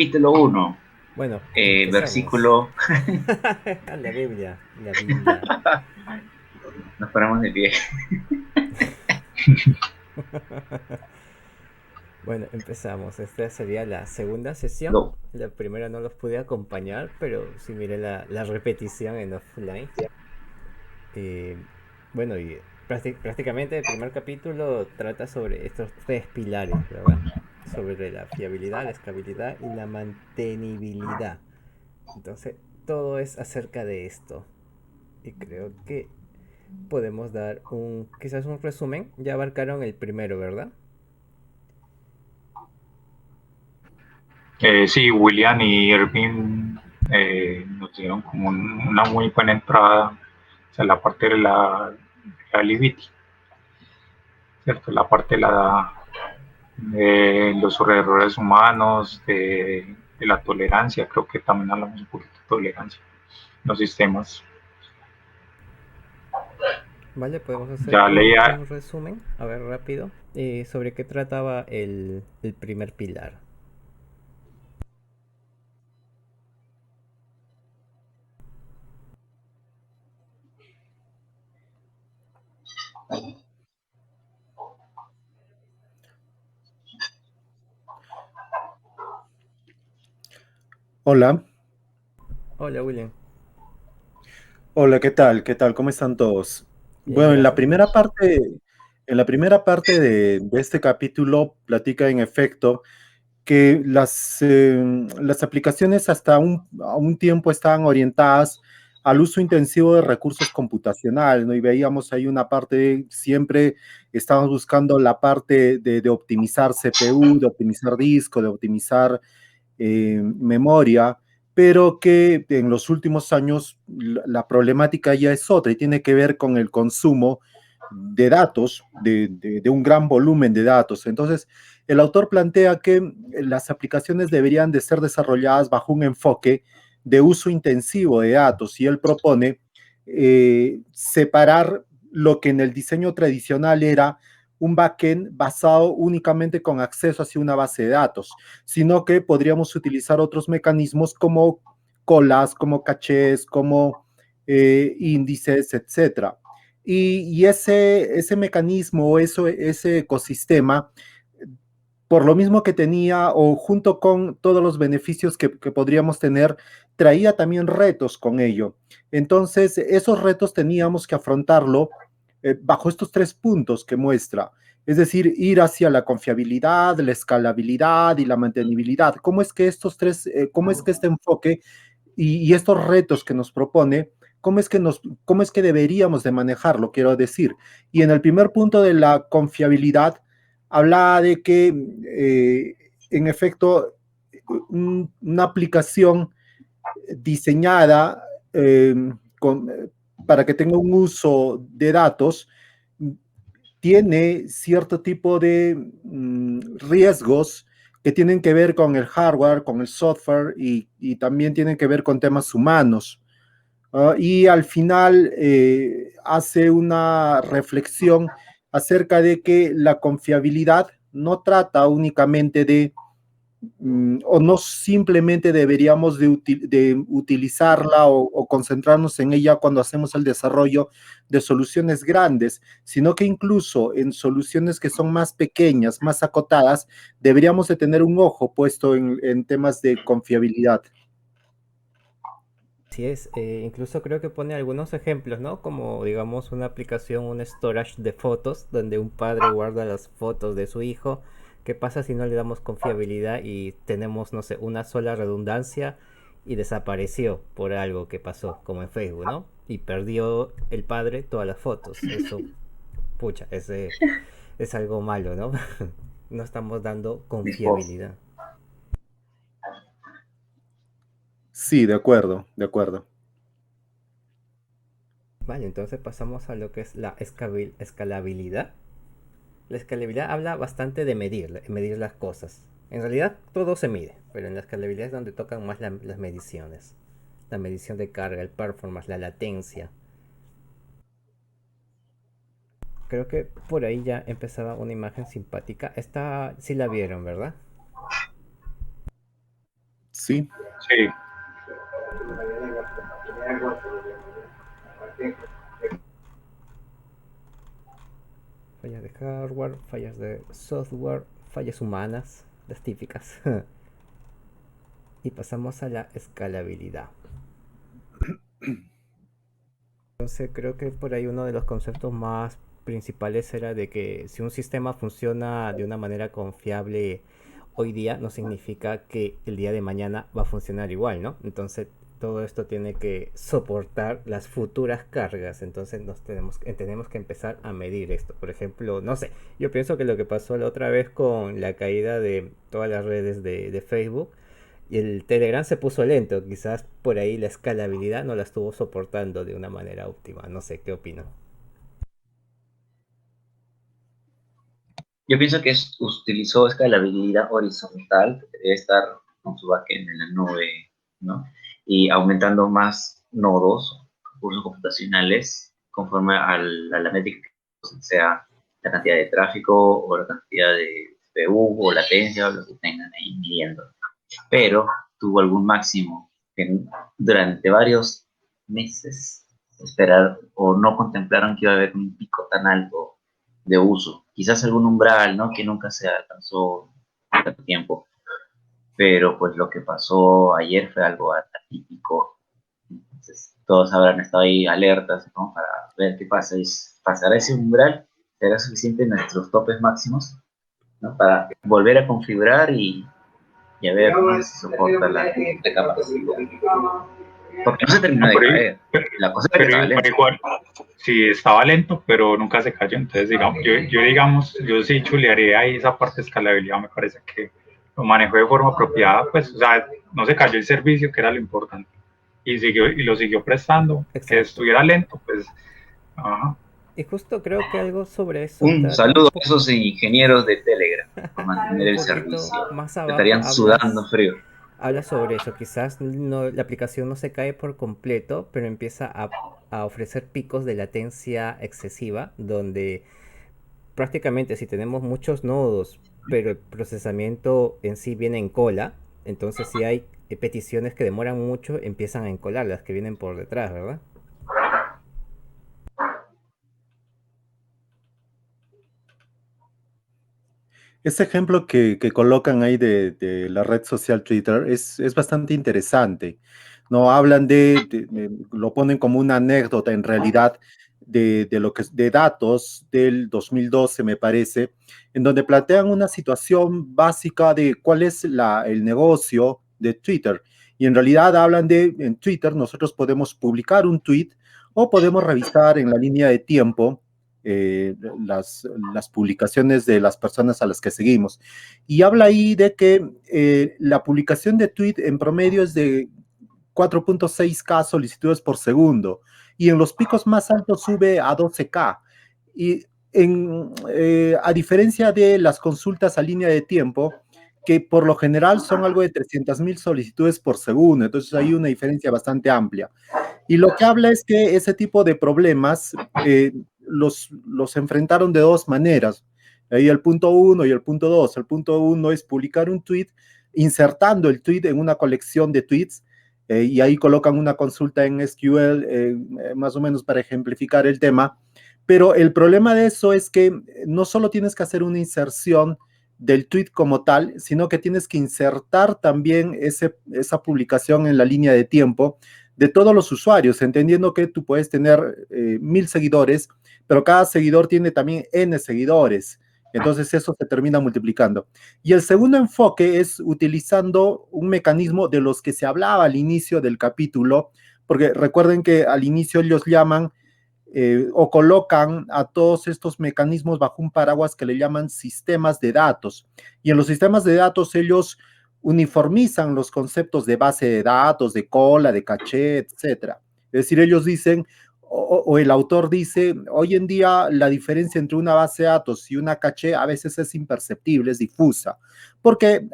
capítulo uno, Bueno, empezamos. versículo. La Biblia, la Biblia. Nos ponemos de pie. Bueno, empezamos. Esta sería la segunda sesión. No. La primera no los pude acompañar, pero sí miré la repetición en offline. Y bueno, y prácticamente el primer capítulo trata sobre estos tres pilares, ¿verdad? Sobre la fiabilidad, la escalabilidad y la mantenibilidad. Entonces, todo es acerca de esto. Y creo que podemos dar quizás un resumen. Ya abarcaron el primero, ¿verdad? Sí, William y Irving nos dieron como una muy buena entrada, o sea, la parte de la Livity, ¿cierto? La parte de los errores humanos, de la tolerancia, creo que también hablamos un poquito de tolerancia, los sistemas. Vale, podemos hacer Ya leía. un resumen, a ver rápido, sobre qué trataba el primer pilar. Hola, Hola, William. hola, ¿qué tal? ¿Qué tal? ¿Cómo están todos? Bien, Bueno, gracias, Dios. en la primera parte de este capítulo platica en efecto que las aplicaciones a un tiempo estaban orientadas al uso intensivo de recursos computacionales, ¿no? Y veíamos ahí una parte, siempre estábamos buscando la parte de optimizar CPU, de optimizar disco, de optimizar memoria, pero que en los últimos años la problemática ya es otra y tiene que ver con el consumo de datos, de un gran volumen de datos. Entonces, el autor plantea que las aplicaciones deberían de ser desarrolladas bajo un enfoque de uso intensivo de datos y él propone separar lo que en el diseño tradicional era un backend basado únicamente con acceso hacia una base de datos, sino que podríamos utilizar otros mecanismos como colas, como cachés, como índices, etcétera. Y ese mecanismo o ese ecosistema, por lo mismo que tenía o junto con todos los beneficios que podríamos tener, traía también retos con ello. Entonces, esos retos teníamos que afrontarlo bajo estos tres puntos que muestra. Es decir, ir hacia la confiabilidad, la escalabilidad y la mantenibilidad. ¿Cómo es que cómo es que este enfoque y estos retos que nos propone, cómo es que deberíamos de manejarlo, quiero decir? Y en el primer punto de la confiabilidad, hablaba de que, en efecto, una aplicación diseñada eh, con, para que tenga un uso de datos tiene cierto tipo de riesgos que tienen que ver con el hardware, con el software y también tienen que ver con temas humanos. Y al final hace una reflexión acerca de que la confiabilidad no trata únicamente o no simplemente deberíamos de utilizarla o concentrarnos en ella cuando hacemos el desarrollo de soluciones grandes, sino que incluso en soluciones que son más pequeñas, más acotadas, deberíamos de tener un ojo puesto en temas de confiabilidad. Así es, incluso creo que pone algunos ejemplos, ¿no? Como digamos una aplicación, un storage de fotos, donde un padre guarda las fotos de su hijo. ¿Qué pasa si no le damos confiabilidad y tenemos, no sé, una sola redundancia y desapareció por algo que pasó, como en Facebook, ¿no? Y perdió el padre todas las fotos. Eso, pucha, es algo malo, ¿no? No estamos dando confiabilidad. Sí, de acuerdo, de acuerdo. Vale, entonces pasamos a lo que es la escalabilidad. La escalabilidad habla bastante de medir las cosas. En realidad todo se mide, pero en la escalabilidad es donde tocan más las mediciones. La medición de carga, el performance, la latencia. Creo que por ahí ya empezaba una imagen simpática. Esta sí la vieron, ¿verdad? Sí. Sí. Fallas de hardware, fallas de software, fallas humanas, las típicas. Y pasamos a la escalabilidad. Entonces creo que por ahí uno de los conceptos más principales era de que si un sistema funciona de una manera confiable hoy día, no significa que el día de mañana va a funcionar igual, ¿no? Entonces todo esto tiene que soportar las futuras cargas. Entonces tenemos que empezar a medir esto. Por ejemplo, no sé, yo pienso que lo que pasó la otra vez con la caída de todas las redes de Facebook, y el Telegram se puso lento, quizás por ahí la escalabilidad no la estuvo soportando de una manera óptima. No sé, ¿qué opino? Yo pienso que utilizó escalabilidad horizontal, que debe estar con su backend en la nube, ¿no? Y aumentando más nodos, recursos computacionales, conforme a la métrica, sea la cantidad de tráfico o la cantidad de CPU o latencia o lo que tengan ahí midiendo. Pero tuvo algún máximo que durante varios meses esperar o no contemplaron que iba a haber un pico tan alto de uso. Quizás algún umbral, ¿no? Que nunca se alcanzó tanto tiempo. Pero pues lo que pasó ayer fue algo atípico. Entonces, todos habrán estado ahí alertas, ¿no? Para ver qué pasa. ¿Pasará ese umbral? ¿Será suficiente en nuestros topes máximos? ¿No? Para volver a configurar y a ver, ¿no? Si soporta la capacidad. Porque no se terminó de caer. La cosa es que estaba lento. Igual, sí, estaba lento, pero nunca se cayó. Entonces, digamos, yo sí chulearía ahí esa parte de escalabilidad. Me parece que lo manejó de forma apropiada, pues, o sea, no se cayó el servicio, que era lo importante. Y lo siguió prestando. Exacto. Que estuviera lento, pues, ajá. Y justo creo que algo sobre eso Un saludo a esos ingenieros de Telegram por mantener el servicio. más abajo Estarían sudando frío. Habla sobre eso. Quizás no, la aplicación no se cae por completo, pero empieza a ofrecer picos de latencia excesiva, donde prácticamente si tenemos muchos nodos, pero el procesamiento en sí viene en cola, entonces si hay peticiones que demoran mucho, empiezan a encolar las que vienen por detrás, ¿verdad? Ese ejemplo que colocan ahí de la red social Twitter es bastante interesante. No hablan lo ponen como una anécdota en realidad de datos del 2012, me parece, en donde plantean una situación básica de cuál es el negocio de Twitter. Y en realidad hablan en Twitter nosotros podemos publicar un tweet o podemos revisar en la línea de tiempo eh, las publicaciones de las personas a las que seguimos. Y habla ahí de que la publicación de tweet en promedio es de 4.6K solicitudes por segundo y en los picos más altos sube a 12K. Y a diferencia de las consultas a línea de tiempo, que por lo general son algo de 300.000 solicitudes por segundo, entonces hay una diferencia bastante amplia. Y lo que habla es que ese tipo de problemas los enfrentaron de dos maneras. Ahí el punto 1 y el punto 2. El punto 1 es publicar un tweet insertando el tweet en una colección de tweets y ahí colocan una consulta en SQL más o menos para ejemplificar el tema. Pero el problema de eso es que no solo tienes que hacer una inserción del tweet como tal, sino que tienes que insertar también esa publicación en la línea de tiempo de todos los usuarios, entendiendo que tú puedes tener 1000 seguidores, pero cada seguidor tiene también N seguidores. Entonces eso se termina multiplicando. Y el segundo enfoque es utilizando un mecanismo de los que se hablaba al inicio del capítulo, porque recuerden que al inicio ellos llaman o colocan a todos estos mecanismos bajo un paraguas que le llaman sistemas de datos. Y en los sistemas de datos ellos uniformizan los conceptos de base de datos, de cola, de caché, etcétera. Es decir, ellos dicen, o el autor dice, hoy en día la diferencia entre una base de datos y una caché a veces es imperceptible, es difusa, porque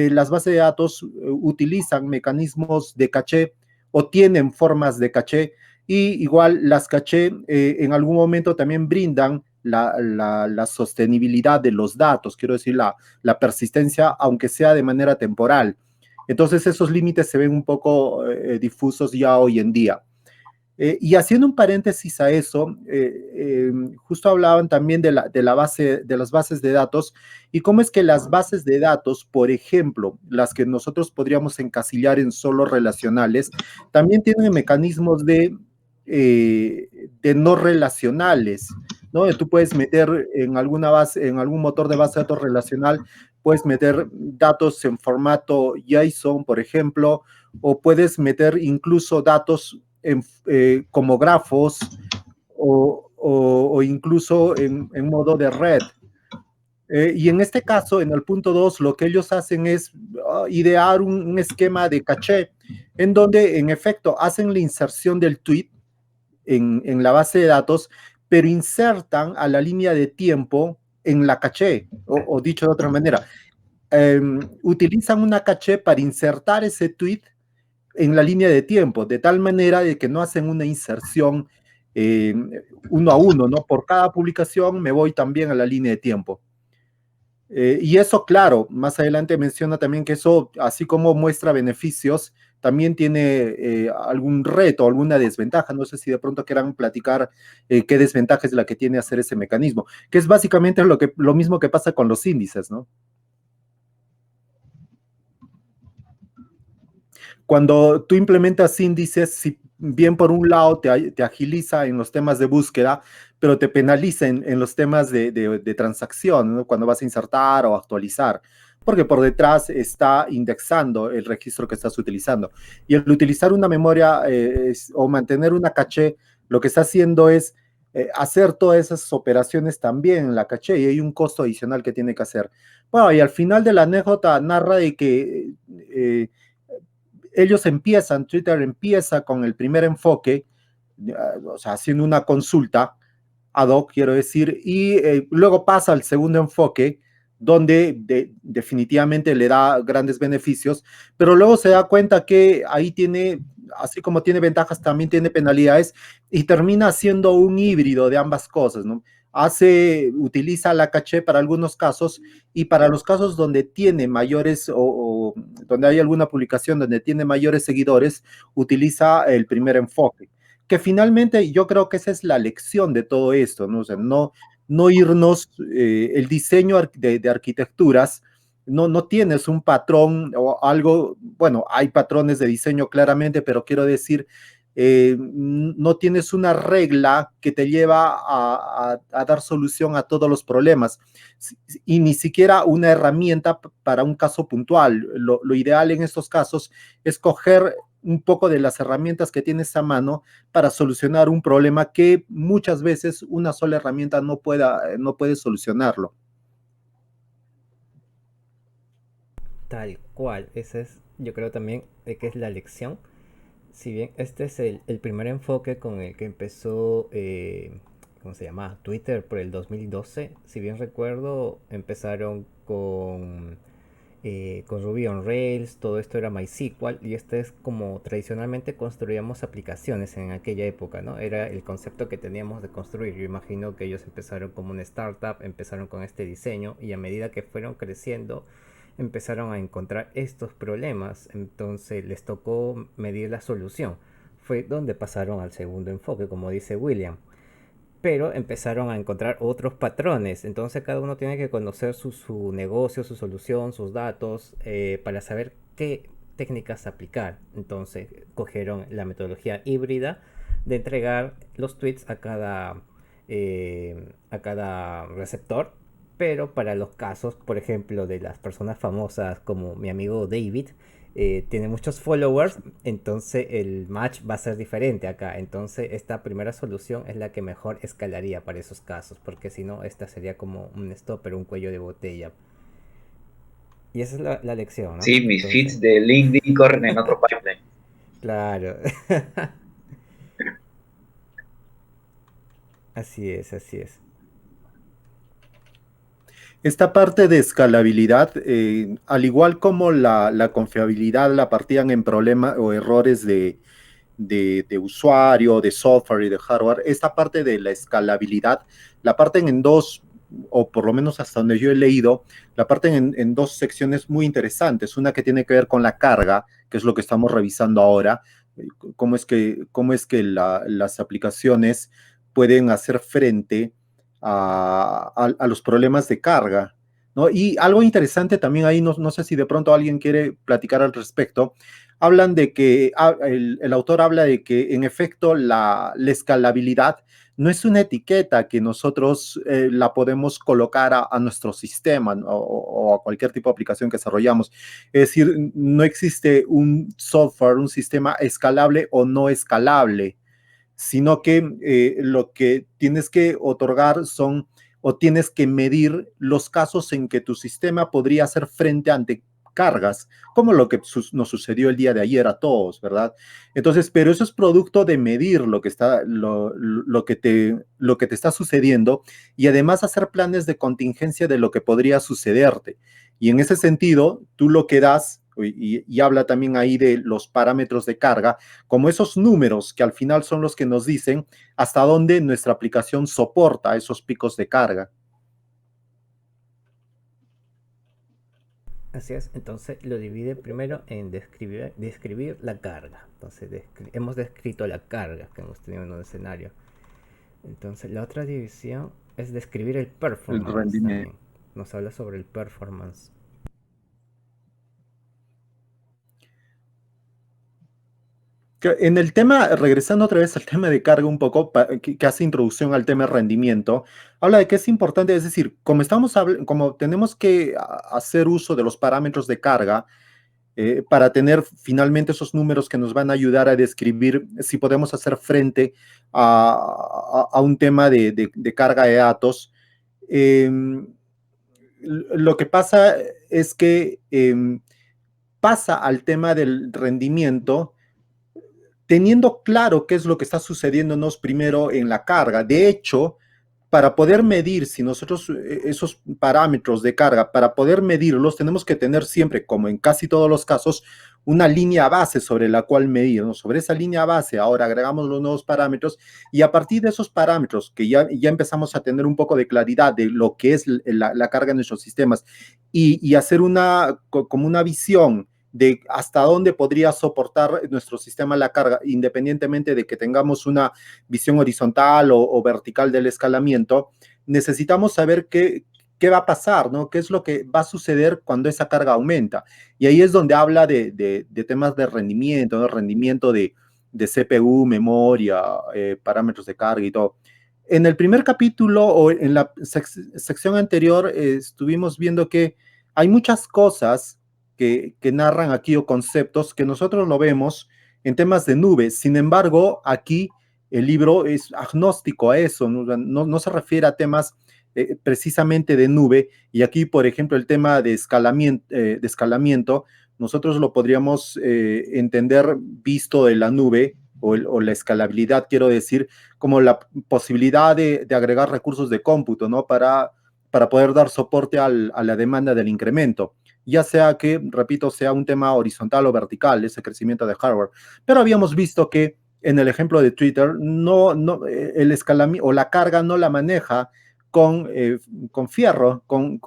las bases de datos utilizan mecanismos de caché o tienen formas de caché, y igual las caché en algún momento también brindan la sostenibilidad de los datos, quiero decir, la persistencia, aunque sea de manera temporal. Entonces esos límites se ven un poco difusos ya hoy en día. Y haciendo un paréntesis a eso, justo hablaban también de las bases de datos y cómo es que las bases de datos, por ejemplo, las que nosotros podríamos encasillar en solo relacionales, también tienen mecanismos de no relacionales, ¿no? Tú puedes meter en alguna base, en algún motor de base de datos relacional, puedes meter datos en formato JSON, por ejemplo, o puedes meter incluso datos como grafos o incluso en modo de red. Y en este caso, en el punto 2, lo que ellos hacen es idear un esquema de caché, en donde en efecto hacen la inserción del tweet en la base de datos, pero insertan a la línea de tiempo en la caché, o dicho de otra manera, utilizan una caché para insertar ese tweet en la línea de tiempo, de tal manera de que no hacen una inserción uno a uno, ¿no? Por cada publicación me voy también a la línea de tiempo. Y eso, claro, más adelante menciona también que eso, así como muestra beneficios, también tiene algún reto, alguna desventaja. No sé si de pronto quieran platicar qué desventaja es la que tiene hacer ese mecanismo, que es básicamente lo mismo que pasa con los índices, ¿no? Cuando tú implementas índices, si bien por un lado te agiliza en los temas de búsqueda, pero te penaliza en los temas de transacción, ¿no? Cuando vas a insertar o actualizar, porque por detrás está indexando el registro que estás utilizando. Y el utilizar una memoria o mantener una caché, lo que está haciendo es hacer todas esas operaciones también en la caché, y hay un costo adicional que tiene que hacer. Bueno, y al final de la anécdota narra de que Twitter empieza con el primer enfoque, o sea, haciendo una consulta ad hoc, quiero decir, y luego pasa al segundo enfoque, donde definitivamente le da grandes beneficios, pero luego se da cuenta que ahí tiene, así como tiene ventajas, también tiene penalidades, y termina siendo un híbrido de ambas cosas, ¿no? Utiliza la caché para algunos casos, y para los casos donde tiene mayores o donde hay alguna publicación donde tiene mayores seguidores, utiliza el primer enfoque, que finalmente yo creo que esa es la lección de todo esto, ¿no? O sea, no irnos, el diseño de arquitecturas, no tienes un patrón o algo, bueno, hay patrones de diseño claramente, pero quiero decir, no tienes una regla que te lleva a dar solución a todos los problemas, y ni siquiera una herramienta para un caso puntual. Lo ideal en estos casos es coger un poco de las herramientas que tienes a mano para solucionar un problema que muchas veces una sola herramienta no puede solucionarlo. Tal cual, ese es, yo creo también que es la lección. Si bien este es el primer enfoque con el que empezó, ¿cómo se llama? Twitter por el 2012. Si bien recuerdo, empezaron con Ruby on Rails, todo esto era MySQL, y este es como tradicionalmente construíamos aplicaciones en aquella época, ¿no? Era el concepto que teníamos de construir. Yo imagino que ellos empezaron como una startup, empezaron con este diseño, y a medida que fueron creciendo empezaron a encontrar estos problemas, entonces les tocó medir la solución. Fue donde pasaron al segundo enfoque, como dice William, pero empezaron a encontrar otros patrones. Entonces cada uno tiene que conocer su negocio, su solución, sus datos, para saber qué técnicas aplicar. Entonces cogieron la metodología híbrida de entregar los tweets a cada receptor, pero para los casos, por ejemplo, de las personas famosas como mi amigo David, tiene muchos followers, entonces el match va a ser diferente acá. Entonces esta primera solución es la que mejor escalaría para esos casos, porque si no, esta sería como un stopper, un cuello de botella. Y esa es la lección, ¿no? Sí, mis feeds de LinkedIn corren en otro pipeline. Claro. Así es, así es. Esta parte de escalabilidad, al igual como la confiabilidad la partían en problemas o errores de usuario, de software y de hardware, esta parte de la escalabilidad la parten en dos o por lo menos hasta donde yo he leído, la parten en dos secciones muy interesantes. Una que tiene que ver con la carga, que es lo que estamos revisando ahora, cómo es que las aplicaciones pueden hacer frente a los problemas de carga, ¿no? Y algo interesante también ahí, no sé si de pronto alguien quiere platicar al respecto, hablan de que, el autor habla de que en efecto la escalabilidad no es una etiqueta que nosotros la podemos colocar a nuestro sistema, ¿no? O a cualquier tipo de aplicación que desarrollamos. Es decir, no existe un software, un sistema escalable o no escalable, sino que lo que tienes que otorgar son o tienes que medir los casos en que tu sistema podría hacer frente ante cargas, como lo que nos sucedió el día de ayer a todos, ¿verdad? Entonces, pero eso es producto de medir lo que te está sucediendo y además hacer planes de contingencia de lo que podría sucederte. Y en ese sentido, tú lo que das, y habla también ahí de los parámetros de carga, como esos números que al final son los que nos dicen hasta dónde nuestra aplicación soporta esos picos de carga. Así es, entonces lo divide primero en describir la carga. Entonces hemos descrito la carga que hemos tenido en un escenario. Entonces la otra división es describir el El performance rendimiento. también. Nos habla sobre el performance. En el tema, regresando otra vez al tema de carga un poco, que hace introducción al tema de rendimiento, habla de que es importante, es decir, como tenemos que hacer uso de los parámetros de carga, para tener finalmente esos números que nos van a ayudar a describir si podemos hacer frente a un tema de carga de datos. Eh, lo que pasa es que pasa al tema del rendimiento teniendo claro qué es lo que está sucediéndonos primero en la carga. De hecho, para poder medir si nosotros esos parámetros de carga, para poder medirlos, tenemos que tener siempre, como en casi todos los casos, una línea base sobre la cual medir, ¿no? Sobre esa línea base, ahora agregamos los nuevos parámetros y a partir de esos parámetros, que ya empezamos a tener un poco de claridad de lo que es la carga en nuestros sistemas y hacer como una visión de hasta dónde podría soportar nuestro sistema la carga, independientemente de que tengamos una visión horizontal o vertical del escalamiento, necesitamos saber qué va a pasar, ¿no? ¿Qué es lo que va a suceder cuando esa carga aumenta? Y ahí es donde habla de temas de rendimiento, ¿no? Rendimiento de CPU, memoria, parámetros de carga y todo. En el primer capítulo o en la sección anterior estuvimos viendo que hay muchas cosas que narran aquí o conceptos que nosotros lo vemos en temas de nubes. Sin embargo, aquí el libro es agnóstico a eso, no se refiere a temas precisamente de nube. Y aquí, por ejemplo, el tema de escalamiento nosotros lo podríamos entender visto de la nube o la escalabilidad, quiero decir, como la posibilidad de agregar recursos de cómputo, ¿no? Para poder dar soporte a la demanda del incremento, ya sea que, repito, sea un tema horizontal o vertical, ese crecimiento de hardware. Pero habíamos visto que en el ejemplo de Twitter, el escalamiento o la carga no la maneja con fierro, con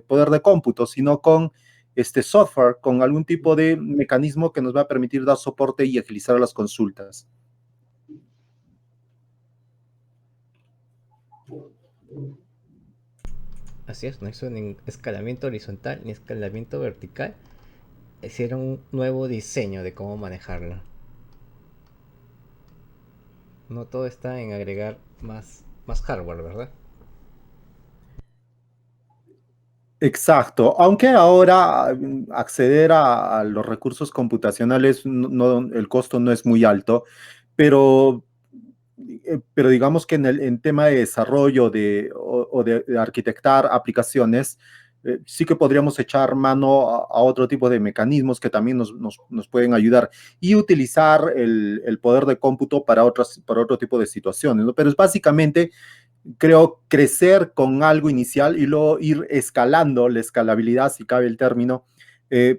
poder de cómputo, sino con software, con algún tipo de mecanismo que nos va a permitir dar soporte y agilizar las consultas. Así es, no hizo ni escalamiento horizontal ni escalamiento vertical. Hicieron un nuevo diseño de cómo manejarlo. No todo está en agregar más hardware, ¿verdad? Exacto, aunque ahora acceder a los recursos computacionales, el costo no es muy alto, pero, pero digamos que en tema de desarrollo o de arquitectar aplicaciones, sí que podríamos echar mano a otro tipo de mecanismos que también nos pueden ayudar y utilizar el poder de cómputo para otro tipo de situaciones, ¿no? Pero es básicamente, creo, crecer con algo inicial y luego ir escalando la escalabilidad, si cabe el término,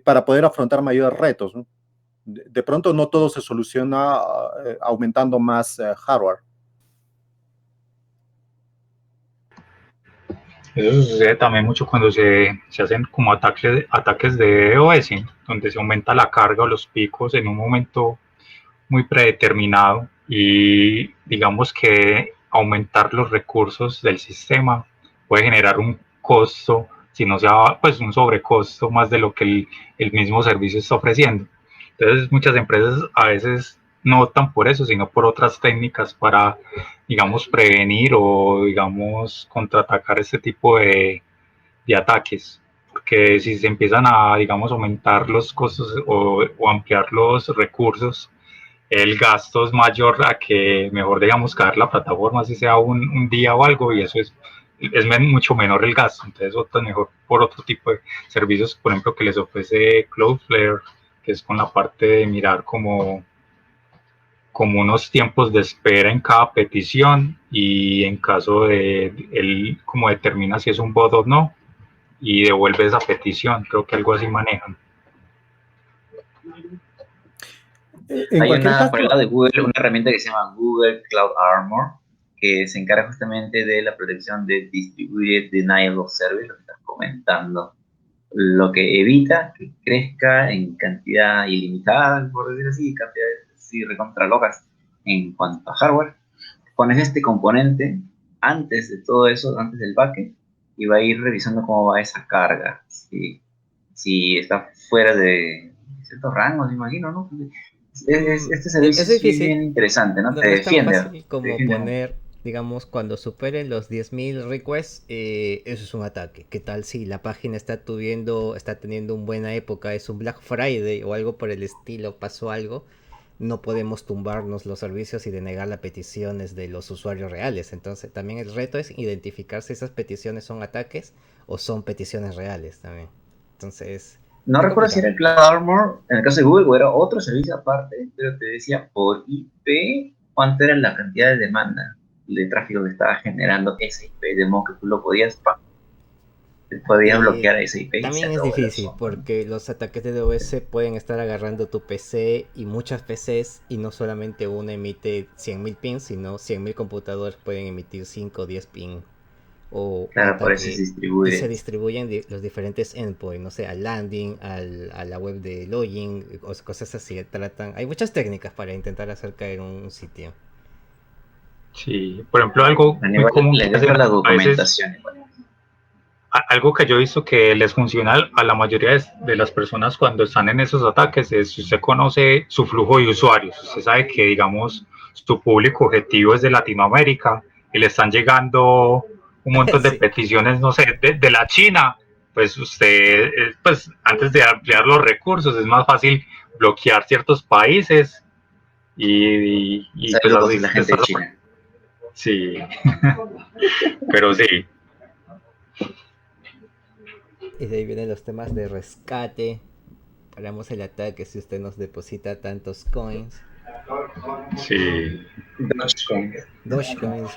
para poder afrontar mayores retos, ¿no? De pronto no todo se soluciona aumentando más hardware. Eso sucede también mucho cuando se hacen como ataques de DOS, donde se aumenta la carga o los picos en un momento muy predeterminado y digamos que aumentar los recursos del sistema puede generar un costo, si no sea pues un sobrecosto más de lo que el mismo servicio está ofreciendo. Entonces muchas empresas a veces no optan por eso, sino por otras técnicas para, digamos, prevenir o, digamos, contraatacar este tipo de ataques. Porque si se empiezan a, digamos, aumentar los costos o ampliar los recursos, el gasto es mayor a que mejor digamos caer la plataforma si sea un día o algo y eso es mucho menor el gasto, entonces optan mejor por otro tipo de servicios, por ejemplo que les ofrece Cloudflare, que es con la parte de mirar como unos tiempos de espera en cada petición y en caso de él como determina si es un bot o no y devuelve esa petición, creo que algo así manejan. En Hay cualquier una, por el caso, lado de Google, una herramienta que se llama Google Cloud Armor, que se encarga justamente de la protección de Distributed Denial of Service, lo que estás comentando, lo que evita que crezca en cantidad ilimitada, por decir así, cantidades así recontra locas en cuanto a hardware. Pones este componente antes de todo eso, antes del backend, y va a ir revisando cómo va esa carga. Si está fuera de ciertos rangos, me imagino, ¿no? Este Es servicio es difícil. bien interesante, ¿no? No, Te no es tan defiende, fácil te como defiende mucho. poner, digamos, cuando superen los 10.000 requests, eso es un ataque. ¿Qué tal si la página está teniendo una buena época, es un Black Friday o algo por el estilo, pasó algo? No podemos tumbarnos los servicios y denegar las peticiones de los usuarios reales. Entonces, también el reto es identificar si esas peticiones son ataques o son peticiones reales también. Entonces, No es recuerdo si complicado. era el Cloud Armor, en el caso de Google, o era otro servicio aparte, pero te decía por IP cuánto era la cantidad de demanda de tráfico que estaba generando ese IP, de modo que tú lo podías Eh, bloquear a ese IP y se También es acabó el difícil asunto, ¿no? porque los ataques de DOS pueden estar agarrando tu PC y muchas PCs y no solamente una emite 100.000 pings, sino 100.000 computadores pueden emitir 5 o 10 ping o Claro, por eso se ataque y se distribuye. distribuyen los diferentes endpoints, no sé, al landing, a la web de login, cosas así. Hay muchas técnicas para intentar hacer caer un sitio. Sí, por ejemplo, algo A muy nivel, común les que hacen dejo la a veces, documentación igual. algo que yo he visto que les funciona a la mayoría de las personas cuando están en esos ataques es si usted conoce su flujo de usuarios, usted sabe que, digamos, su público objetivo es de Latinoamérica y le están llegando un montón de Sí. peticiones, no sé, de la China, pues usted, pues antes de ampliar los recursos, es más fácil bloquear ciertos países y pues Saludos así a la gente de estás. China. Sí, pero sí. Y de ahí vienen los temas de rescate. Paramos el ataque si usted nos deposita tantos coins. Sí, Dogecoin. Dogecoins.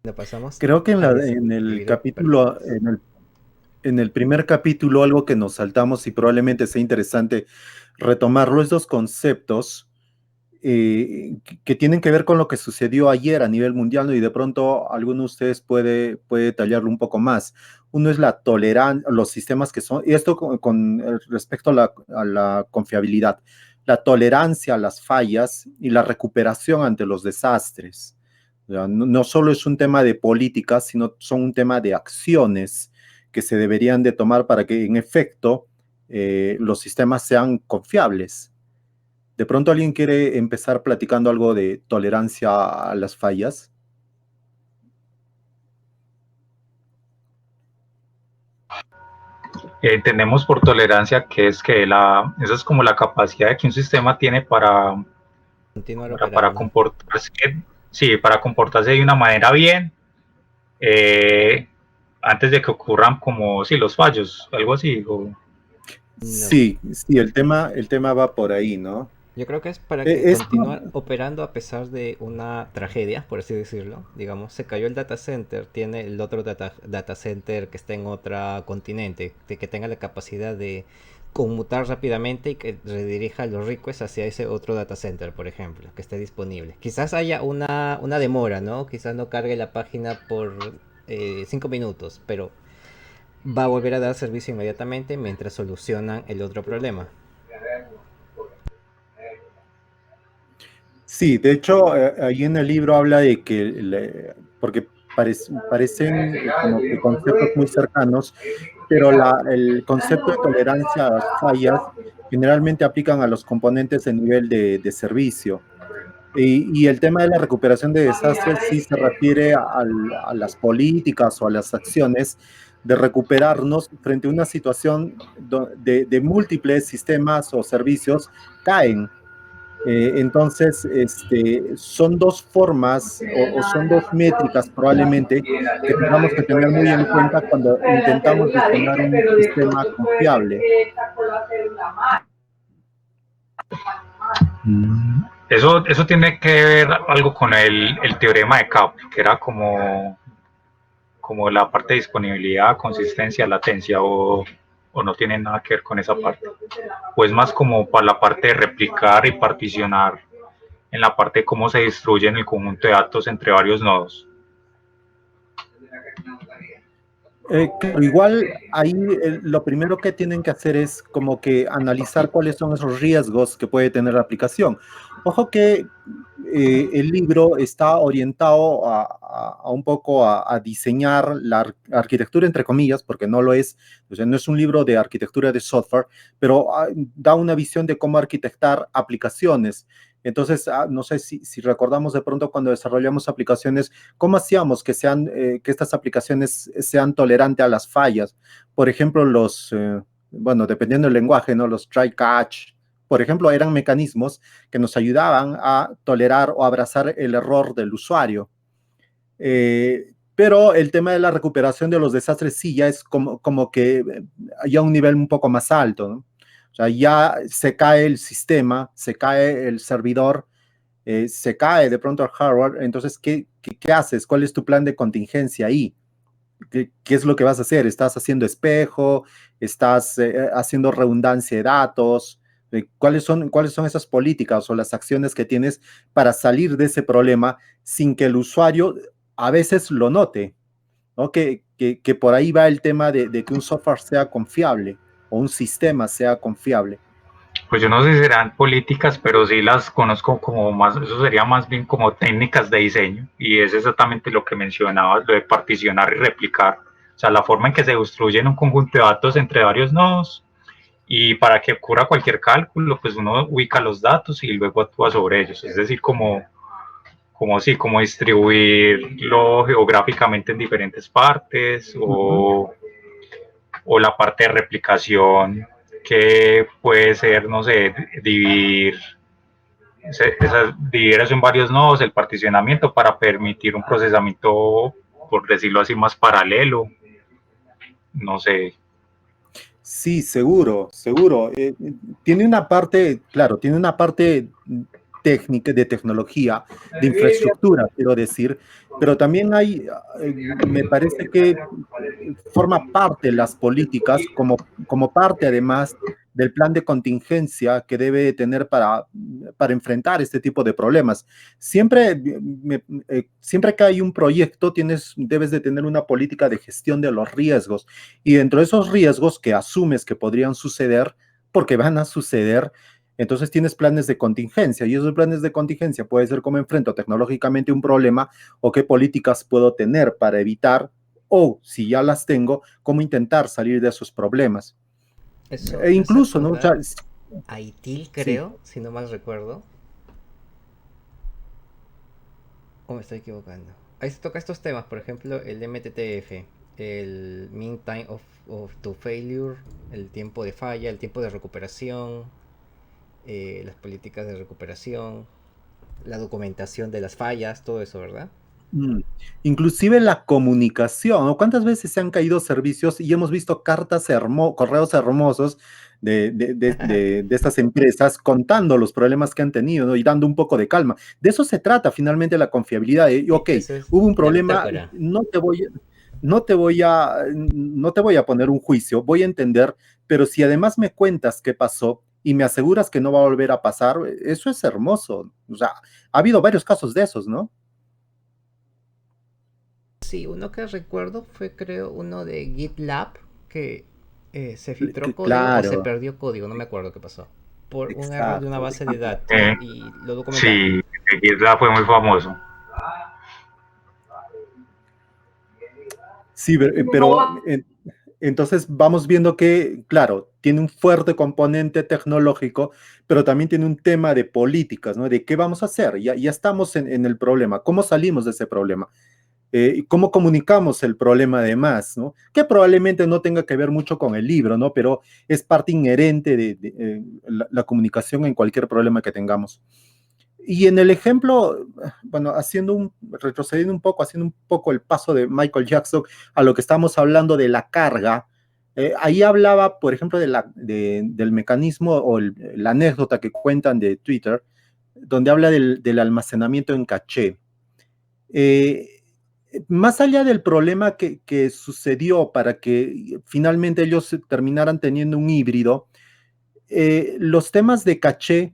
No pasamos creo que a en el describir. Perdón. capítulo, en el primer capítulo, algo que nos saltamos y probablemente sea interesante retomarlo, es dos conceptos que tienen que ver con lo que sucedió ayer a nivel mundial, ¿no? Y de pronto alguno de ustedes puede detallarlo un poco más. Uno es la tolerancia, los sistemas que son, y esto con respecto a la confiabilidad, la tolerancia a las fallas y la recuperación ante los desastres. O sea, no solo es un tema de políticas, sino son un tema de acciones que se deberían de tomar para que en efecto los sistemas sean confiables. De pronto alguien quiere empezar platicando algo de tolerancia a las fallas. entendemos por tolerancia que es que esa es como la capacidad que un sistema tiene Continuar para operando. comportarse, sí, para comportarse de una manera bien, eh, antes de que ocurran como, sí, los fallos, algo así. No. Sí, sí, el tema va por ahí, ¿no? Yo creo que es para que Es, continuar operando a pesar de una tragedia, por así decirlo. Digamos, se cayó el data center, tiene el otro data center que está en otro continente, que tenga la capacidad de conmutar rápidamente y que redirija los requests hacia ese otro data center, por ejemplo, que esté disponible. Quizás haya una demora, ¿no? Quizás no cargue la página por 5 minutos, pero va a volver a dar servicio inmediatamente mientras solucionan el otro problema. Sí, de hecho, ahí en el libro habla de que, porque parecen como que conceptos muy cercanos, pero el concepto de tolerancia a las fallas generalmente aplican a los componentes de nivel de servicio. Y el tema de la recuperación de desastres sí se refiere a las políticas o a las acciones de recuperarnos frente a una situación de múltiples sistemas o servicios caen. Entonces, son dos formas o son dos métricas probablemente que tengamos que tener muy en cuenta cuando intentamos diseñar un sistema confiable. Eso tiene que ver algo con el teorema de Kaplan, que era como la parte de disponibilidad, consistencia, latencia, o no tiene nada que ver con esa parte. O es más como para la parte de replicar y particionar en la parte de cómo se distribuyen el conjunto de datos entre varios nodos. Igual ahí lo primero que tienen que hacer es como que analizar cuáles son esos riesgos que puede tener la aplicación. Ojo que el libro está orientado a un poco a diseñar la arquitectura, entre comillas, porque no lo es, o sea, no es un libro de arquitectura de software, pero da una visión de cómo arquitectar aplicaciones. Entonces, no sé si recordamos de pronto cuando desarrollamos aplicaciones, ¿cómo hacíamos que estas aplicaciones sean tolerantes a las fallas? Por ejemplo, bueno, dependiendo del lenguaje, ¿no? Los try catch, por ejemplo, eran mecanismos que nos ayudaban a tolerar o abrazar el error del usuario. Pero el tema de la recuperación de los desastres sí ya es como que ya un nivel un poco más alto, ¿no? O sea, ya se cae el sistema, se cae el servidor, se cae de pronto el hardware. Entonces, ¿qué haces? ¿Cuál es tu plan de contingencia ahí? ¿Qué es lo que vas a hacer? ¿Estás haciendo espejo? ¿Estás haciendo redundancia de datos? ¿Cuáles son esas políticas o las acciones que tienes para salir de ese problema sin que el usuario a veces lo note, ¿no? Que por ahí va el tema de que un software sea confiable o un sistema sea confiable. Pues yo no sé si serán políticas, pero sí las conozco como más, eso sería más bien como técnicas de diseño, y es exactamente lo que mencionabas, lo de particionar y replicar, o sea, la forma en que se construyen un conjunto de datos entre varios nodos, y para que ocurra cualquier cálculo, pues uno ubica los datos y luego actúa sobre ellos, es decir, como distribuirlo geográficamente en diferentes partes, o la parte de replicación, que puede ser, no sé, dividir eso en varios nodos, el particionamiento para permitir un procesamiento, por decirlo así, más paralelo, no sé. Sí, seguro. Tiene una parte, claro, tiene una parte técnica, de tecnología, de infraestructura, quiero decir, pero también me parece que forma parte de las políticas como parte además del plan de contingencia que debe tener para enfrentar este tipo de problemas. Siempre que hay un proyecto, debes de tener una política de gestión de los riesgos, y dentro de esos riesgos que asumes que podrían suceder, porque van a suceder, entonces tienes planes de contingencia, y esos planes de contingencia puede ser cómo enfrento tecnológicamente un problema o qué políticas puedo tener para evitar, o si ya las tengo, cómo intentar salir de esos problemas. Eso Incluso, ¿no? O sea, a ITIL, creo, sí, si no mal recuerdo. ¿O me estoy equivocando? Ahí se toca estos temas, por ejemplo, el MTTF, el mean time to failure, el tiempo de falla, el tiempo de recuperación, las políticas de recuperación, la documentación de las fallas, todo eso, ¿verdad? Inclusive la comunicación, ¿no? ¿Cuántas veces se han caído servicios y hemos visto correos hermosos de estas empresas contando los problemas que han tenido, ¿no? Y dando un poco de calma? De eso se trata finalmente la confiabilidad. Ok, hubo un problema, no te voy a poner un juicio, voy a entender pero si además me cuentas qué pasó y me aseguras que no va a volver a pasar, eso es hermoso. O sea, ha habido varios casos de esos, ¿no? Sí, uno que recuerdo fue creo uno de GitLab que se filtró código o se Claro, perdió código, no me acuerdo qué pasó, por un error de una exacto. base de datos Eh, y lo documentaron. sí, GitLab fue muy famoso. Sí, pero entonces vamos viendo que, claro, tiene un fuerte componente tecnológico, pero también tiene un tema de políticas, ¿no? De qué vamos a hacer. Ya estamos en el problema. ¿Cómo salimos de ese problema? ¿Cómo comunicamos el problema además, ¿no? Que probablemente no tenga que ver mucho con el libro, ¿no? Pero es parte inherente de la comunicación en cualquier problema que tengamos. Y en el ejemplo, bueno, retrocediendo un poco, haciendo un poco el paso de Michael Jackson a lo que estamos hablando de la carga, ahí hablaba, por ejemplo, del mecanismo o la anécdota que cuentan de Twitter, donde habla del almacenamiento en caché. Eh, Más allá del problema que sucedió para que finalmente ellos terminaran teniendo un híbrido, los temas de caché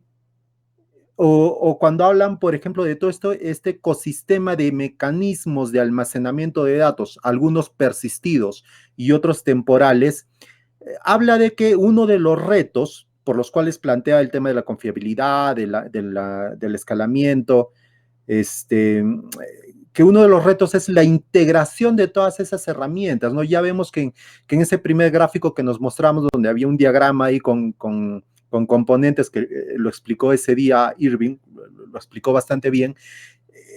o cuando hablan, por ejemplo, de todo esto, este ecosistema de mecanismos de almacenamiento de datos, algunos persistidos y otros temporales, habla de que uno de los retos por los cuales plantea el tema de la confiabilidad, del escalamiento, que uno de los retos es la integración de todas esas herramientas, ¿no? Ya vemos que en ese primer gráfico que nos mostramos, donde había un diagrama ahí con componentes que lo explicó ese día Irving, lo explicó bastante bien,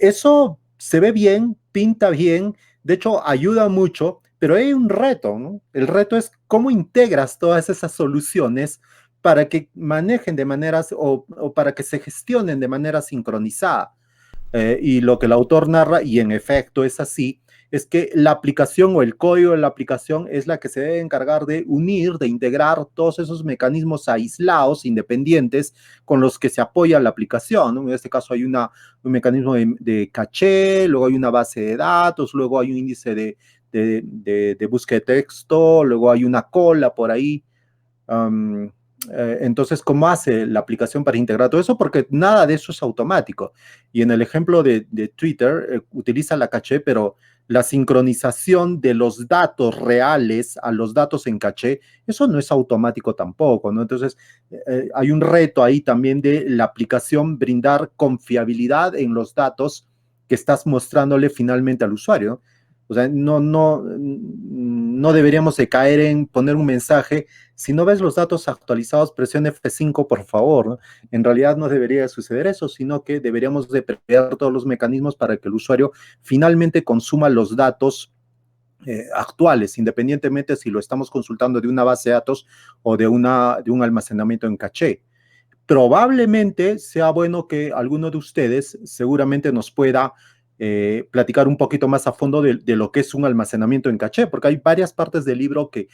eso se ve bien, pinta bien, de hecho ayuda mucho, pero hay un reto, ¿no? El reto es cómo integras todas esas soluciones para que manejen de maneras o para que se gestionen de manera sincronizada. Y lo que el autor narra, y en efecto es así, es que la aplicación o el código de la aplicación es la que se debe encargar de unir, de integrar todos esos mecanismos aislados, independientes, con los que se apoya la aplicación, ¿no? En este caso hay un mecanismo de caché, luego hay una base de datos, luego hay un índice de búsqueda de texto, luego hay una cola por ahí. Um, entonces, ¿cómo hace la aplicación para integrar todo eso? Porque nada de eso es automático. Y en el ejemplo de Twitter, utiliza la caché, pero la sincronización de los datos reales a los datos en caché, eso no es automático tampoco, ¿no? Entonces, hay un reto ahí también de la aplicación brindar confiabilidad en los datos que estás mostrándole finalmente al usuario, ¿no? O sea, no deberíamos de caer en poner un mensaje, si no ves los datos actualizados, presiona F5, por favor, ¿no? En realidad no debería suceder eso, sino que deberíamos de prever todos los mecanismos para que el usuario finalmente consuma los datos actuales, independientemente si lo estamos consultando de una base de datos o de un almacenamiento en caché. Probablemente sea bueno que alguno de ustedes seguramente nos pueda platicar un poquito más a fondo de lo que es un almacenamiento en caché, porque hay varias partes del libro que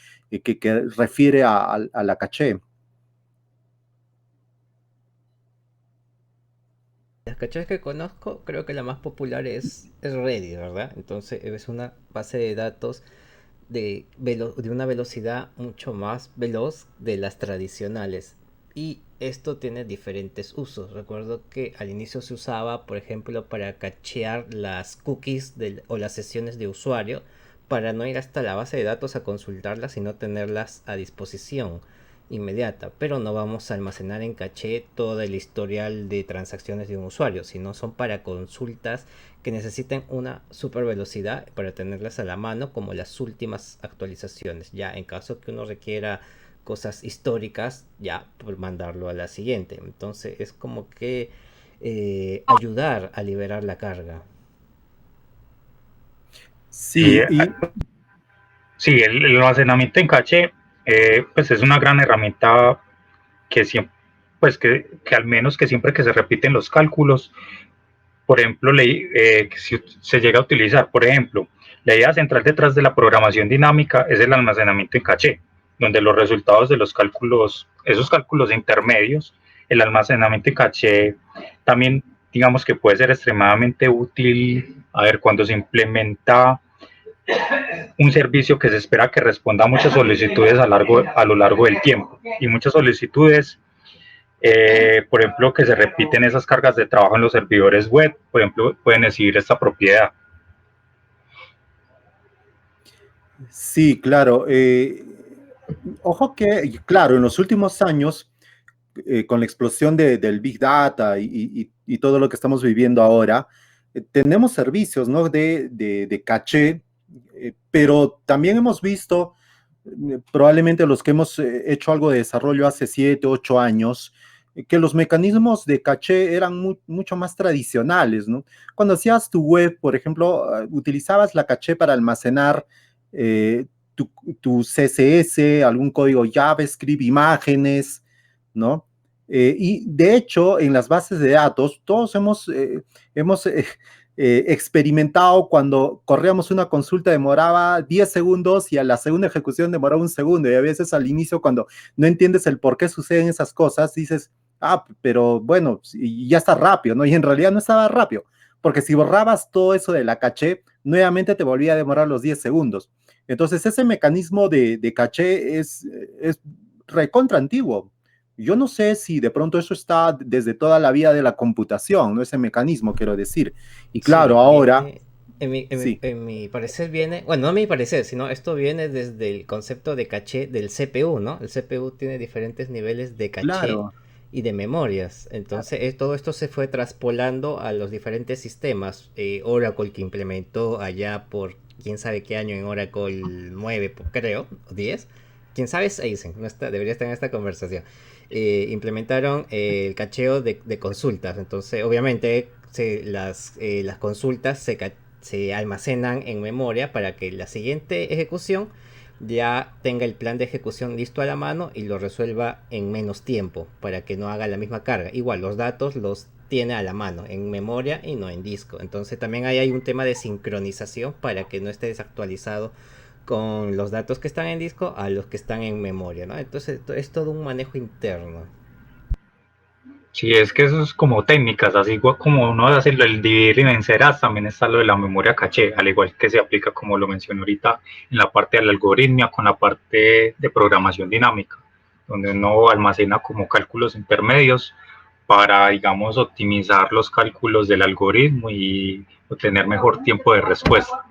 refiere a la caché. Las cachas que conozco, creo que la más popular es Redis, ¿verdad? Entonces es una base de datos de una velocidad mucho más veloz de las tradicionales. Y esto tiene diferentes usos. Recuerdo que al inicio se usaba, por ejemplo, para cachear las cookies o las sesiones de usuario, para no ir hasta la base de datos a consultarlas, sino tenerlas a disposición inmediata. Pero no vamos a almacenar en caché todo el historial de transacciones de un usuario, sino son para consultas que necesiten una super velocidad para tenerlas a la mano, como las últimas actualizaciones. Ya en caso que uno requiera cosas históricas, ya por mandarlo a la siguiente. Entonces es como que ayudar a liberar la carga. Y Sí, y sí, el almacenamiento en caché, pues es una gran herramienta que siempre, pues que al menos que siempre que se repiten los cálculos, por ejemplo, que si se llega a utilizar, por ejemplo, la idea central detrás de la programación dinámica es el almacenamiento en caché, donde los resultados de los cálculos, esos cálculos intermedios, el almacenamiento en caché también, digamos que puede ser extremadamente útil, a ver, cuando se implementa un servicio que se espera que responda a muchas solicitudes a lo largo del tiempo, y muchas solicitudes, por ejemplo, que se repiten esas cargas de trabajo en los servidores web, por ejemplo, pueden exhibir esta propiedad. Sí, claro. Ojo que, claro, en los últimos años, con la explosión del Big Data y todo lo que estamos viviendo ahora, tenemos servicios, ¿no? de caché, pero también hemos visto, probablemente los que hemos hecho algo de desarrollo hace 7, 8 años, que los mecanismos de caché eran mucho más tradicionales, ¿no? Cuando hacías tu web, por ejemplo, utilizabas la caché para almacenar eh, tu CSS, algún código JavaScript, imágenes, ¿no? Y de hecho, en las bases de datos, todos hemos experimentado cuando corríamos una consulta, demoraba 10 segundos y a la segunda ejecución demoraba un segundo. Y a veces al inicio, cuando no entiendes el por qué suceden esas cosas, dices, pero bueno, ya está rápido, ¿no? Y en realidad no estaba rápido, porque si borrabas todo eso de la caché, nuevamente te volvía a demorar los 10 segundos. Entonces, ese mecanismo de caché es recontra antiguo. Yo no sé si de pronto eso está desde toda la vida de la computación, ¿no? Ese mecanismo, quiero decir. Y claro, Sí, ahora, viene, en mi, en mi- sí, en mi parecer viene, bueno, no mi parecer, sino esto viene desde el concepto de caché del CPU, ¿no? El CPU tiene diferentes niveles de caché claro. y de memorias. Entonces, todo esto se fue traspolando a los diferentes sistemas. Oracle, que implementó allá por quién sabe qué año en Oracle 9, creo, o 10. Quién sabe es Aizen, no está, debería estar en esta conversación. Implementaron el cacheo de consultas. Entonces, obviamente, las consultas se almacenan en memoria para que la siguiente ejecución ya tenga el plan de ejecución listo a la mano y lo resuelva en menos tiempo para que no haga la misma carga. Igual los datos los tiene a la mano en memoria y no en disco. Entonces también ahí hay un tema de sincronización para que no esté desactualizado con los datos que están en disco a los que están en memoria, ¿no? Entonces es todo un manejo interno. Sí, es que eso es como técnicas, así como uno hace el dividir y vencerás, también está lo de la memoria caché, al igual que se aplica, como lo mencioné ahorita, en la parte de la algoritmia con la parte de programación dinámica, donde uno almacena como cálculos intermedios para, digamos, optimizar los cálculos del algoritmo y obtener mejor tiempo de respuesta.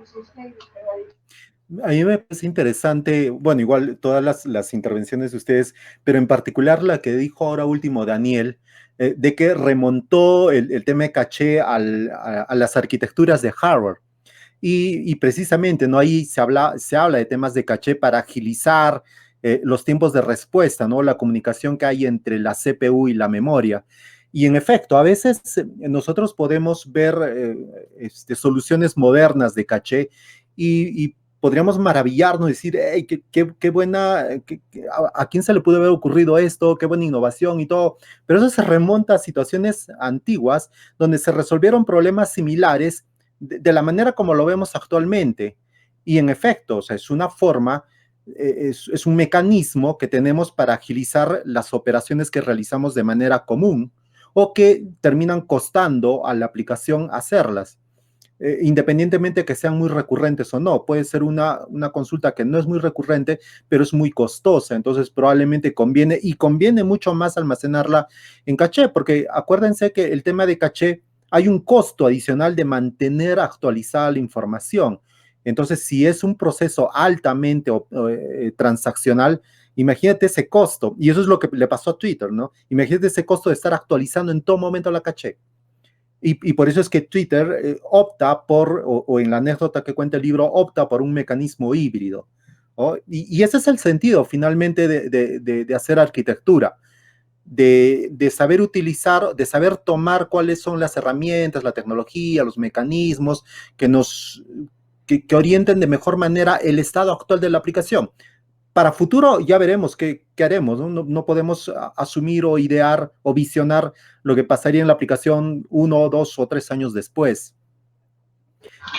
A mí me parece interesante, bueno, igual todas las intervenciones de ustedes, pero en particular la que dijo ahora último Daniel, de que remontó el tema de caché a las arquitecturas de hardware. Y precisamente, ¿no? Ahí se habla de temas de caché para agilizar los tiempos de respuesta, ¿no? La comunicación que hay entre la CPU y la memoria. Y en efecto, a veces nosotros podemos ver soluciones modernas de caché y podríamos maravillarnos y decir, hey, qué buena, a quién se le pudo haber ocurrido esto, qué buena innovación y todo. Pero eso se remonta a situaciones antiguas donde se resolvieron problemas similares de la manera como lo vemos actualmente. Y en efecto, o sea, es una forma, es un mecanismo que tenemos para agilizar las operaciones que realizamos de manera común o que terminan costando a la aplicación hacerlas. Independientemente que sean muy recurrentes o no, puede ser una consulta que no es muy recurrente, pero es muy costosa, entonces probablemente conviene y conviene mucho más almacenarla en caché, porque acuérdense que el tema de caché hay un costo adicional de mantener actualizada la información. Entonces, si es un proceso altamente transaccional, imagínate ese costo, y eso es lo que le pasó a Twitter, ¿no? Imagínate ese costo de estar actualizando en todo momento la caché. Y por eso es que Twitter opta por, o en la anécdota que cuenta el libro, opta por un mecanismo híbrido. ¿No? Y ese es el sentido finalmente de hacer arquitectura, de saber utilizar, de saber tomar cuáles son las herramientas, la tecnología, los mecanismos que orienten de mejor manera el estado actual de la aplicación. Para futuro ya veremos qué haremos, ¿no? No podemos asumir o idear o visionar lo que pasaría en la aplicación 1, 2 o 3 años después.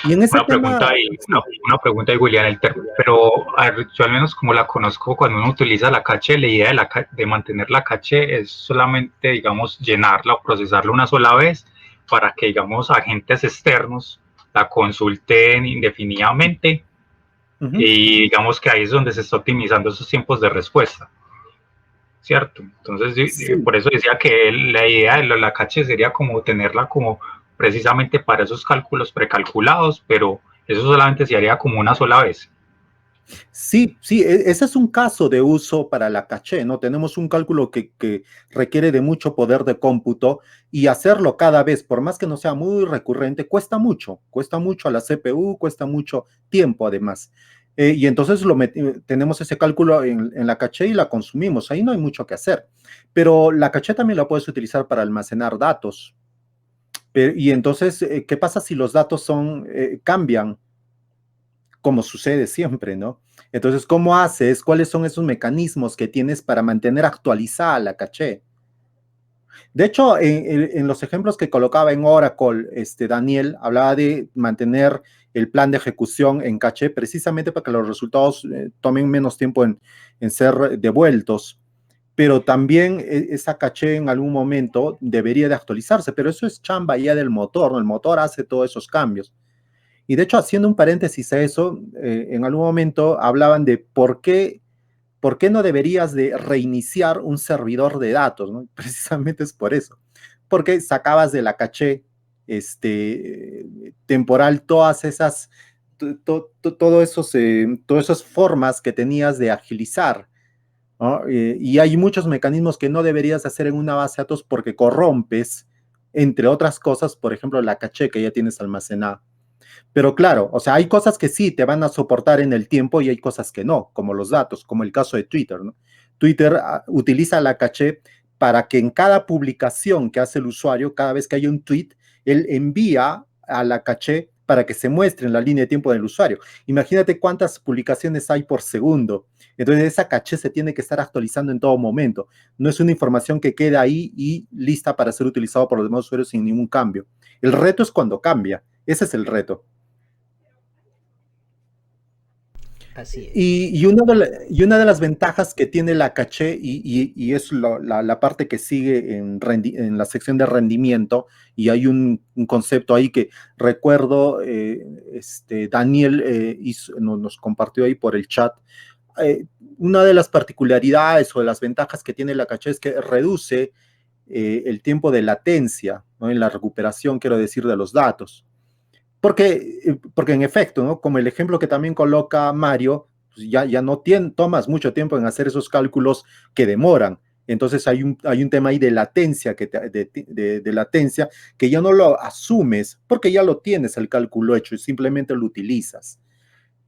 Y en ese Una tema, pregunta ahí, sí, una pregunta ahí, William, pero a ver, yo al menos como la conozco, cuando uno utiliza la caché, la idea de mantener la caché es solamente, digamos, llenarla o procesarla una sola vez para que, digamos, agentes externos la consulten indefinidamente, Ujú. y digamos que ahí es donde se está optimizando esos tiempos de respuesta, ¿cierto? Entonces, Sí. por eso decía que la idea de la caché sería como tenerla como precisamente para esos cálculos precalculados, pero eso solamente se haría como una sola vez. Sí, sí, ese es un caso de uso para la caché, ¿no? Tenemos un cálculo que requiere de mucho poder de cómputo y hacerlo cada vez, por más que no sea muy recurrente, cuesta mucho a la CPU, cuesta mucho tiempo además. Y entonces tenemos ese cálculo en la caché y la consumimos, ahí no hay mucho que hacer. Pero la caché también la puedes utilizar para almacenar datos. Y entonces, ¿qué pasa si los datos cambian? Como sucede siempre, ¿no? Entonces, ¿cómo haces? ¿Cuáles son esos mecanismos que tienes para mantener actualizada la caché? De hecho, en los ejemplos que colocaba en Oracle, Daniel hablaba de mantener el plan de ejecución en caché precisamente para que los resultados tomen menos tiempo en ser devueltos. Pero también esa caché en algún momento debería de actualizarse, pero eso es chamba ya del motor, ¿no? El motor hace todos esos cambios. Y de hecho, haciendo un paréntesis a eso, en algún momento hablaban de por qué no deberías de reiniciar un servidor de datos, ¿no? Precisamente es por eso, porque sacabas de la caché temporal todas esas, todas esas formas que tenías de agilizar, ¿no? Y hay muchos mecanismos que no deberías hacer en una base de datos porque corrompes, entre otras cosas, por ejemplo, la caché que ya tienes almacenada. Pero claro, o sea, hay cosas que sí te van a soportar en el tiempo y hay cosas que no, como los datos, como el caso de Twitter, ¿no? Twitter utiliza la caché para que en cada publicación que hace el usuario, cada vez que haya un tweet, él envía a la caché para que se muestre en la línea de tiempo del usuario. Imagínate cuántas publicaciones hay por segundo. Entonces esa caché se tiene que estar actualizando en todo momento. No es una información que queda ahí y lista para ser utilizado por los demás usuarios sin ningún cambio. El reto es cuando cambia. Ese es el reto. Así es. Y una de las ventajas que tiene la caché, y es la parte que sigue en la sección de rendimiento, y hay un concepto ahí que recuerdo, Daniel nos compartió ahí por el chat. Una de las particularidades o de las ventajas que tiene la caché es que reduce el tiempo de latencia, ¿no? En la recuperación, quiero decir, de los datos. Porque en efecto, ¿no? Como el ejemplo que también coloca Mario, pues ya no tomas mucho tiempo en hacer esos cálculos que demoran. Entonces hay un tema ahí de latencia, de latencia, que ya no lo asumes, porque ya lo tienes el cálculo hecho y simplemente lo utilizas.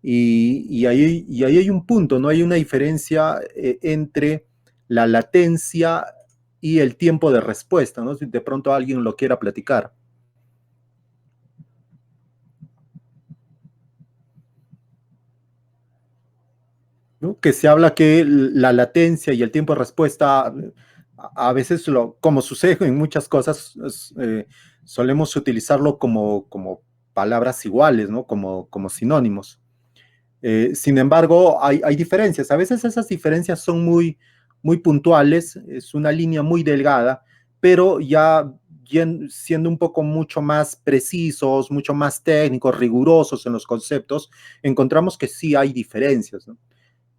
Y ahí hay un punto, ¿no? Hay una diferencia entre la latencia y el tiempo de respuesta, ¿no? Si de pronto alguien lo quiera platicar. ¿No? Que se habla que la latencia y el tiempo de respuesta a veces, como sucede en muchas cosas, solemos utilizarlo como palabras iguales, ¿no? Como sinónimos. Sin embargo, hay diferencias. A veces esas diferencias son muy puntuales, es una línea muy delgada, pero ya siendo un poco mucho más precisos, mucho más técnicos, rigurosos en los conceptos, encontramos que sí hay diferencias, ¿no?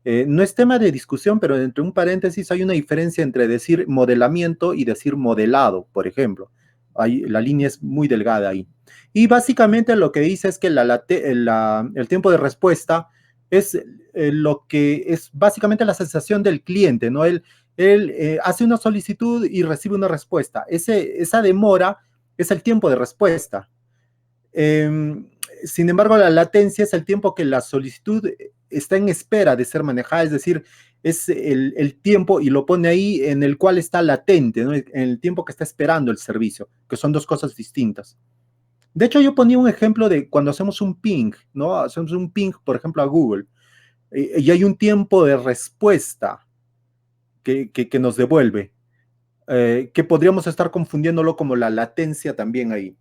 No es tema de discusión, pero entre un paréntesis hay una diferencia entre decir modelamiento y decir modelado, por ejemplo. La línea es muy delgada ahí. Y básicamente lo que dice es que el tiempo de respuesta es lo que es básicamente la sensación del cliente, ¿no? Él hace una solicitud y recibe una respuesta. Esa demora es el tiempo de respuesta. Eh, Sin embargo, la latencia es el tiempo que la solicitud está en espera de ser manejada, es decir, es el tiempo, y lo pone ahí, en el cual está latente, ¿no? En el tiempo que está esperando el servicio, que son dos cosas distintas. De hecho, yo ponía un ejemplo de cuando hacemos un ping, ¿no? Hacemos un ping, por ejemplo, a Google, y hay un tiempo de respuesta que nos devuelve, que podríamos estar confundiéndolo como la latencia también ahí.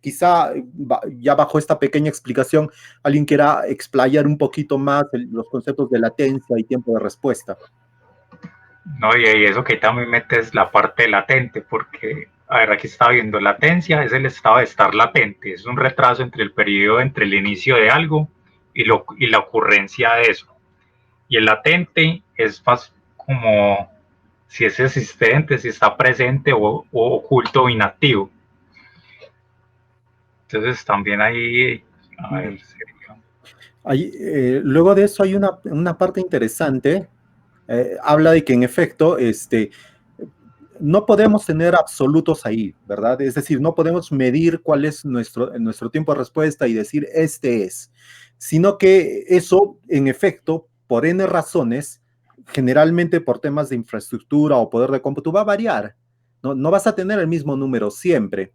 Quizá ya bajo esta pequeña explicación alguien quiera explayar un poquito más los conceptos de latencia y tiempo de respuesta. No, y eso que también metes la parte latente, porque, a ver, aquí está viendo, latencia es el estado de estar latente, es un retraso entre el periodo, entre el inicio de algo y la ocurrencia de eso. Y el latente es más como si es existente, si está presente o oculto o inactivo. Entonces también ahí, a ver, luego de eso hay una parte interesante. Habla de que en efecto, no podemos tener absolutos ahí, ¿verdad? Es decir, no podemos medir cuál es nuestro tiempo de respuesta y decir este es, sino que eso, en efecto, por N razones, generalmente por temas de infraestructura o poder de cómputo, va a variar. No vas a tener el mismo número siempre.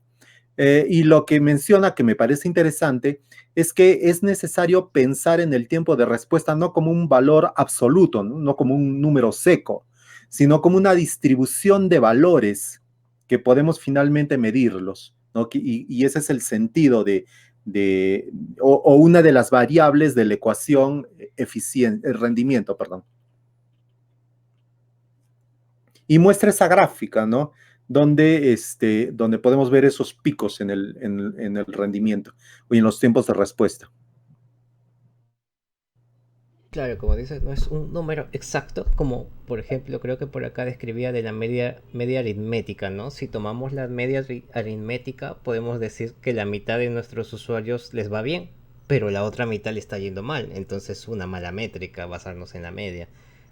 Y lo que menciona, que me parece interesante, es que es necesario pensar en el tiempo de respuesta no como un valor absoluto, no como un número seco, sino como una distribución de valores que podemos finalmente medirlos, ¿no? Y ese es el sentido o una de las variables de la ecuación el rendimiento, perdón. Y muestra esa gráfica, ¿no? Donde podemos ver esos picos en el rendimiento o en los tiempos de respuesta. Claro, como dices, no es un número exacto, como por ejemplo creo que por acá describía de la media aritmética, ¿no? Si tomamos la media aritmética, podemos decir que la mitad de nuestros usuarios les va bien, pero la otra mitad le está yendo mal. Entonces es una mala métrica basarnos en la media.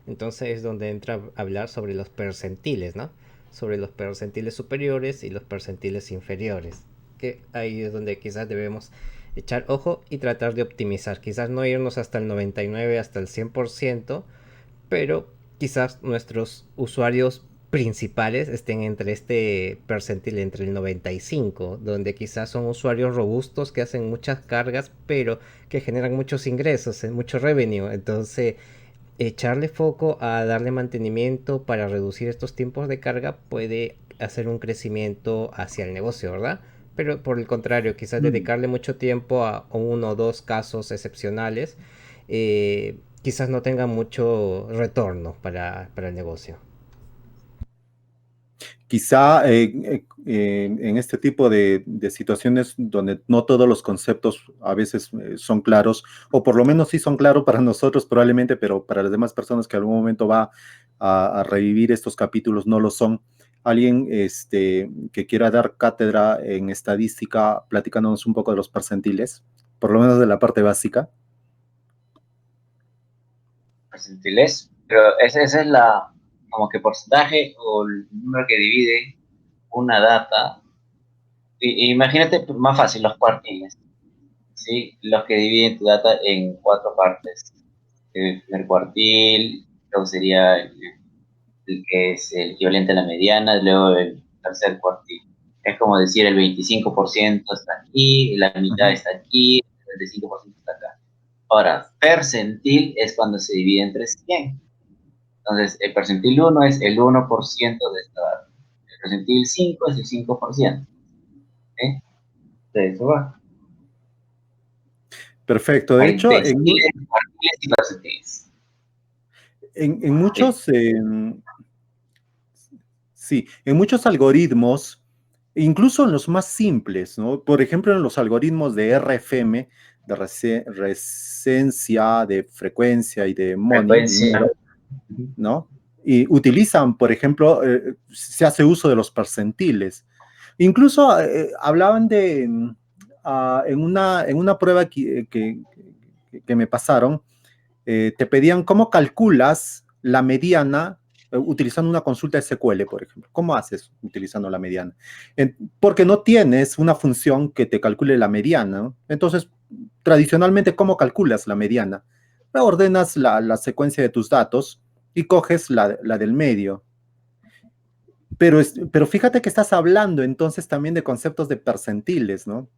Entonces es donde entra a hablar sobre los percentiles, ¿no? Sobre los percentiles superiores y los percentiles inferiores. Que ahí es donde quizás debemos echar ojo y tratar de optimizar. Quizás no irnos hasta el 99, hasta el 100%, pero quizás nuestros usuarios principales estén entre este percentil, entre el 95, donde quizás son usuarios robustos que hacen muchas cargas, pero que generan muchos ingresos, mucho revenue. Entonces, echarle foco a darle mantenimiento para reducir estos tiempos de carga puede hacer un crecimiento hacia el negocio, ¿verdad? Pero por el contrario, quizás dedicarle mucho tiempo a uno o dos casos excepcionales, quizás no tenga mucho retorno para el negocio. Quizá en este tipo de situaciones donde no todos los conceptos a veces son claros, o por lo menos sí son claros para nosotros probablemente, pero para las demás personas que en algún momento va a revivir estos capítulos no lo son. Alguien que quiera dar cátedra en estadística, platicándonos un poco de los percentiles, por lo menos de la parte básica. Percentiles, pero esa es la, como que porcentaje o el número que divide una data. Imagínate más fácil, los cuartiles, ¿sí? Los que dividen tu data en 4 partes. El primer cuartil, luego sería el que es el equivalente a la mediana, luego el tercer cuartil. Es como decir, el 25% está aquí, la mitad está aquí, el 35% está acá. Ahora, percentil es cuando se divide entre 100. Entonces, el percentil 1 es el 1% de esta data. El percentil 5 es el 5%. ¿Sí? De eso va. Perfecto. De Hay hecho, deciles, cuartiles y percentiles. en muchos, sí, en muchos algoritmos, incluso en los más simples, ¿no? Por ejemplo, en los algoritmos de RFM, de recencia, de frecuencia y de Money, Frecuencia. ¿no? Y utilizan, por ejemplo, se hace uso de los percentiles. Incluso hablaban en una prueba que me pasaron, te pedían cómo calculas la mediana utilizando una consulta SQL, por ejemplo. ¿Cómo haces utilizando la mediana? Porque no tienes una función que te calcule la mediana, ¿no? Entonces, tradicionalmente, ¿cómo calculas la mediana? Ordenas la secuencia de tus datos y coges la del medio. Pero fíjate que estás hablando entonces también de conceptos de percentiles, ¿no?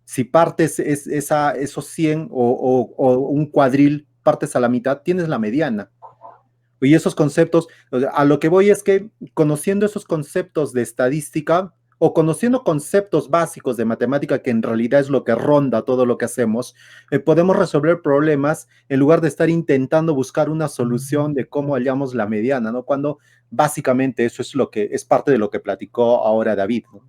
Si partes esos 100 o un cuadril, partes a la mitad, tienes la mediana. Y esos conceptos, a lo que voy es que conociendo esos conceptos de estadística o conociendo conceptos básicos de matemática, que en realidad es lo que ronda todo lo que hacemos, podemos resolver problemas en lugar de estar intentando buscar una solución de cómo hallamos la mediana, ¿no? Cuando básicamente eso es lo que es parte de lo que platicó ahora David, ¿no?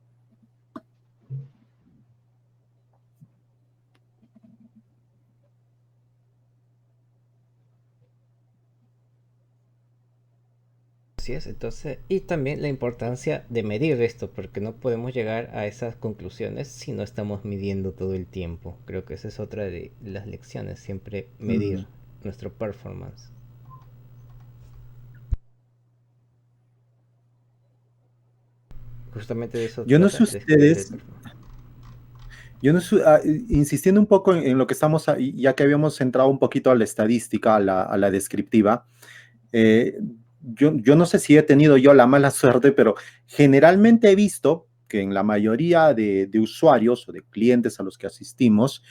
Así es, entonces, y también la importancia de medir esto, porque no podemos llegar a esas conclusiones si no estamos midiendo todo el tiempo. Creo que esa es otra de las lecciones, siempre medir nuestro performance. Justamente de eso Yo no trata, sé de medir el ustedes, performance. yo no sé, insistiendo un poco en lo que estamos, ya que habíamos entrado un poquito a la estadística, a la descriptiva, eh, yo no sé si he tenido yo la mala suerte, pero generalmente he visto que en la mayoría de usuarios o de clientes a los que asistimos,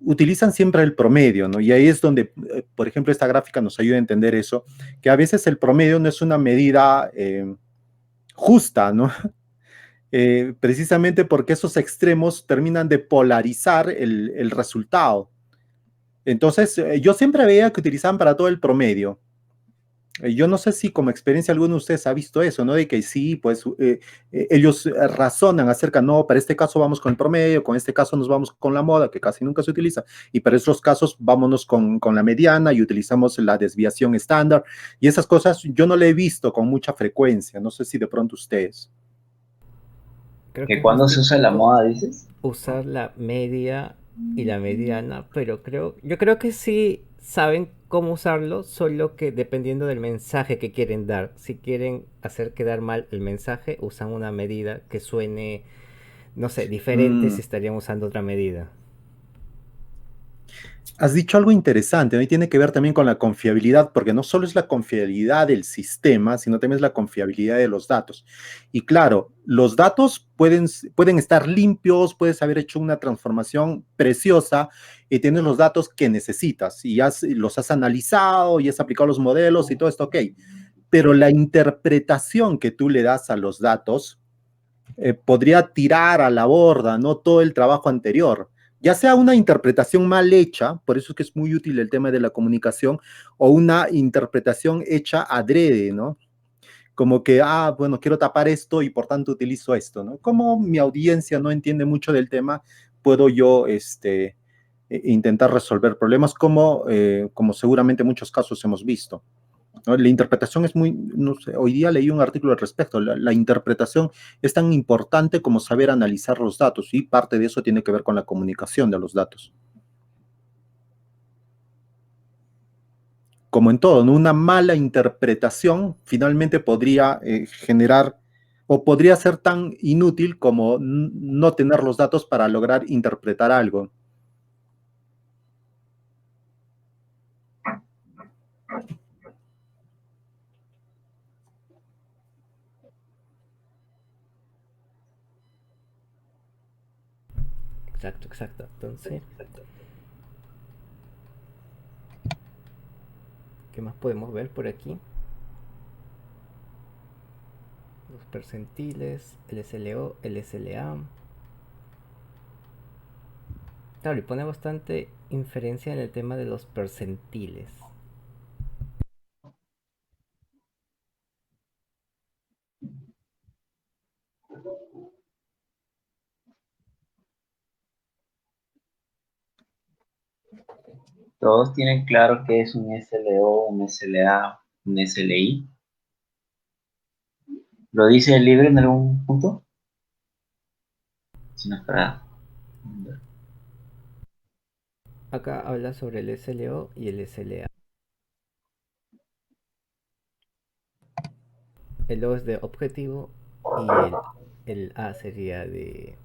utilizan siempre el promedio, ¿no? Y ahí es donde, por ejemplo, esta gráfica nos ayuda a entender eso, que a veces el promedio no es una medida justa, ¿no? Precisamente porque esos extremos terminan de polarizar el resultado. Entonces, yo siempre veía que utilizaban para todo el promedio. Yo no sé si como experiencia alguno de ustedes ha visto eso, ¿no? De que sí, pues ellos razonan acerca, no, para este caso vamos con el promedio, con este caso nos vamos con la moda, que casi nunca se utiliza, y para estos casos vámonos con la mediana y utilizamos la desviación estándar. Y esas cosas yo no le he visto con mucha frecuencia, no sé si de pronto ustedes. Creo que ¿Que es más cuando se usa la típico moda, dices? usar la media y la mediana, pero yo creo que sí saben cómo usarlo, solo que dependiendo del mensaje que quieren dar. Si quieren hacer quedar mal el mensaje, usan una medida que suene, no sé, diferente si Mm. estarían usando otra medida. Has dicho algo interesante, ¿no? Y tiene que ver también con la confiabilidad, porque no solo es la confiabilidad del sistema, sino también es la confiabilidad de los datos. Y claro, los datos pueden estar limpios, puedes haber hecho una transformación preciosa y tienes los datos que necesitas y los has analizado y has aplicado los modelos y todo esto, ok. Pero la interpretación que tú le das a los datos podría tirar a la borda, ¿no? Todo el trabajo anterior, ya sea una interpretación mal hecha, por eso es que es muy útil el tema de la comunicación, o una interpretación hecha adrede, ¿no? Como que, bueno, quiero tapar esto y por tanto utilizo esto, ¿no? Como mi audiencia no entiende mucho del tema, puedo yo, intentar resolver problemas como seguramente en muchos casos hemos visto, ¿no? La interpretación es muy, no sé, hoy día leí un artículo al respecto, la interpretación es tan importante como saber analizar los datos y parte de eso tiene que ver con la comunicación de los datos. Como en todo, ¿no? Una mala interpretación finalmente podría generar o podría ser tan inútil como no tener los datos para lograr interpretar algo. Exacto, exacto. Entonces, ¿qué más podemos ver por aquí? Los percentiles, el SLO, el SLA. Claro, y pone bastante inferencia en el tema de los percentiles. Todos tienen claro que es un SLO, un SLA, un SLI. ¿Lo dice el libro en algún punto? Si no es para... Acá habla sobre el SLO y el SLA. El O es de objetivo y el A sería de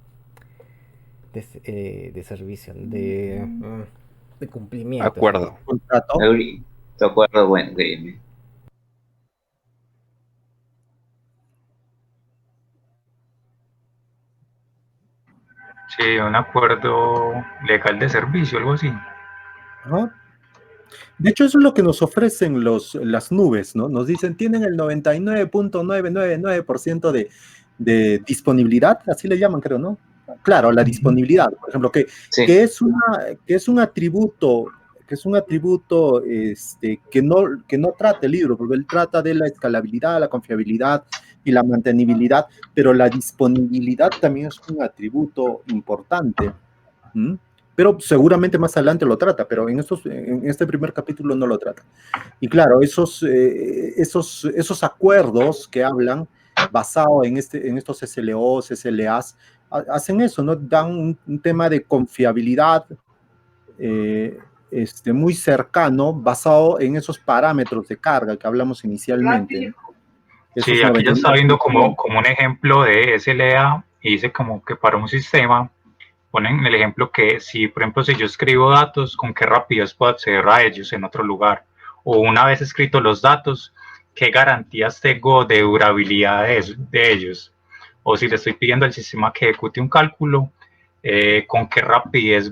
servicio, de cumplimiento sería. Acuerdo. Contrato. De acuerdo, bueno, créeme. Sí, un acuerdo legal de servicio, algo así. Ajá. De hecho, eso es lo que nos ofrecen las nubes, ¿no? Nos dicen, tienen el 99.999% de disponibilidad, así le llaman, creo, ¿no? Claro, la disponibilidad, por ejemplo, Sí, que es un atributo, que no trata el libro, porque él trata de la escalabilidad, la confiabilidad y la mantenibilidad, pero la disponibilidad también es un atributo importante. ¿Mm? pero seguramente más adelante lo trata, pero en este primer capítulo no lo trata. Y claro, esos acuerdos que hablan, basados en estos SLOs, SLAs, hacen eso, ¿no? Dan un tema de confiabilidad muy cercano, basado en esos parámetros de carga que hablamos inicialmente. Sí, aquí ya está viendo como un ejemplo de SLA y dice como que para un sistema ponen el ejemplo que si, por ejemplo, si yo escribo datos, con qué rapidez puedo acceder a ellos en otro lugar. O una vez escritos los datos, qué garantías tengo de durabilidad de ellos. O si le estoy pidiendo al sistema que ejecute un cálculo, con qué rapidez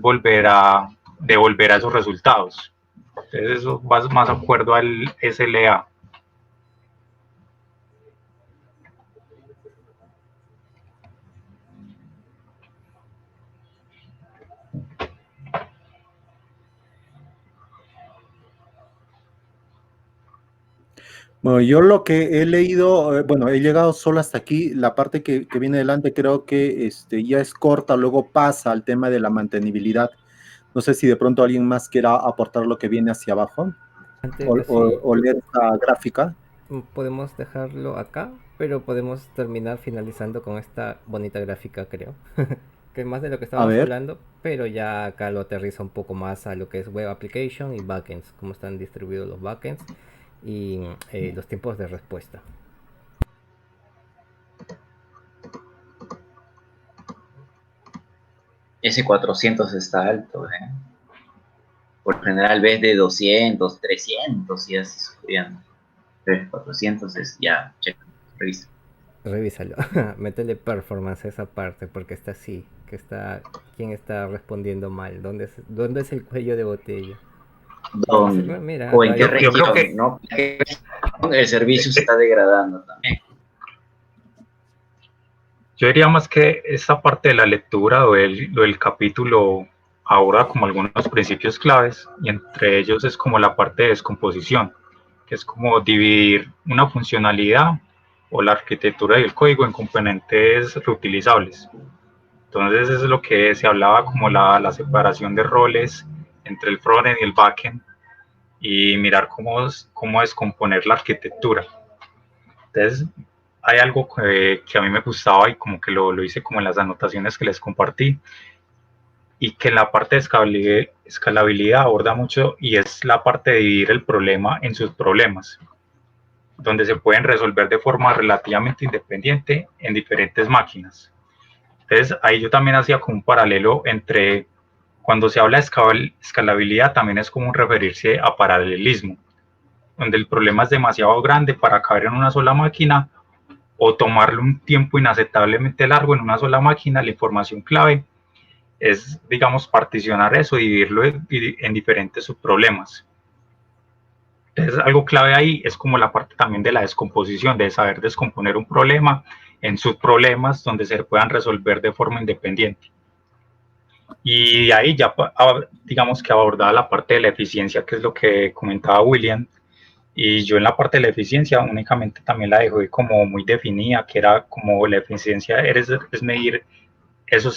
devolverá esos resultados. Entonces eso va más de acuerdo al SLA. Bueno, yo lo que he leído, bueno, he llegado solo hasta aquí, la parte que viene adelante creo que ya es corta, luego pasa al tema de la mantenibilidad. No sé si de pronto alguien más quiera aportar lo que viene hacia abajo o leer esta gráfica. Podemos dejarlo acá, pero podemos terminar finalizando con esta bonita gráfica, creo. Que es más de lo que estábamos hablando, pero ya acá lo aterriza un poco más a lo que es web application y backends, cómo están distribuidos los backends y los tiempos de respuesta. Ese 400 está alto, ¿eh? Por lo general ves de 200, 300 y así subiendo. Pero 400 es ya, revisa. Revísalo, métele performance a esa parte porque está así, ¿quién está respondiendo mal? ¿Dónde es el cuello de botella? ¿Dónde? Mira, ¿O en qué región? Yo creo que ¿no? El servicio se está degradando también. Yo diría más que esta parte de la lectura o del capítulo aborda como algunos principios claves y entre ellos es como la parte de descomposición, que es como dividir una funcionalidad o la arquitectura del código en componentes reutilizables. Entonces eso es lo que se hablaba como la separación de roles entre el frontend y el backend y mirar cómo descomponer la arquitectura. Entonces hay algo que a mí me gustaba y como que lo hice como en las anotaciones que les compartí y que en la parte de escalabilidad aborda mucho y es la parte de dividir el problema en sus problemas, donde se pueden resolver de forma relativamente independiente en diferentes máquinas. Entonces ahí yo también hacía como un paralelo entre cuando se habla de escalabilidad también es como un referirse a paralelismo, donde el problema es demasiado grande para caber en una sola máquina o tomarle un tiempo inaceptablemente largo en una sola máquina. La información clave es, digamos, particionar eso y dividirlo en diferentes subproblemas. Entonces, algo clave ahí es como la parte también de la descomposición, de saber descomponer un problema en subproblemas donde se puedan resolver de forma independiente. Y de ahí ya, digamos que abordaba la parte de la eficiencia, que es lo que comentaba William, y yo en la parte de la eficiencia únicamente también la dejo como muy definida, que era como la eficiencia es medir o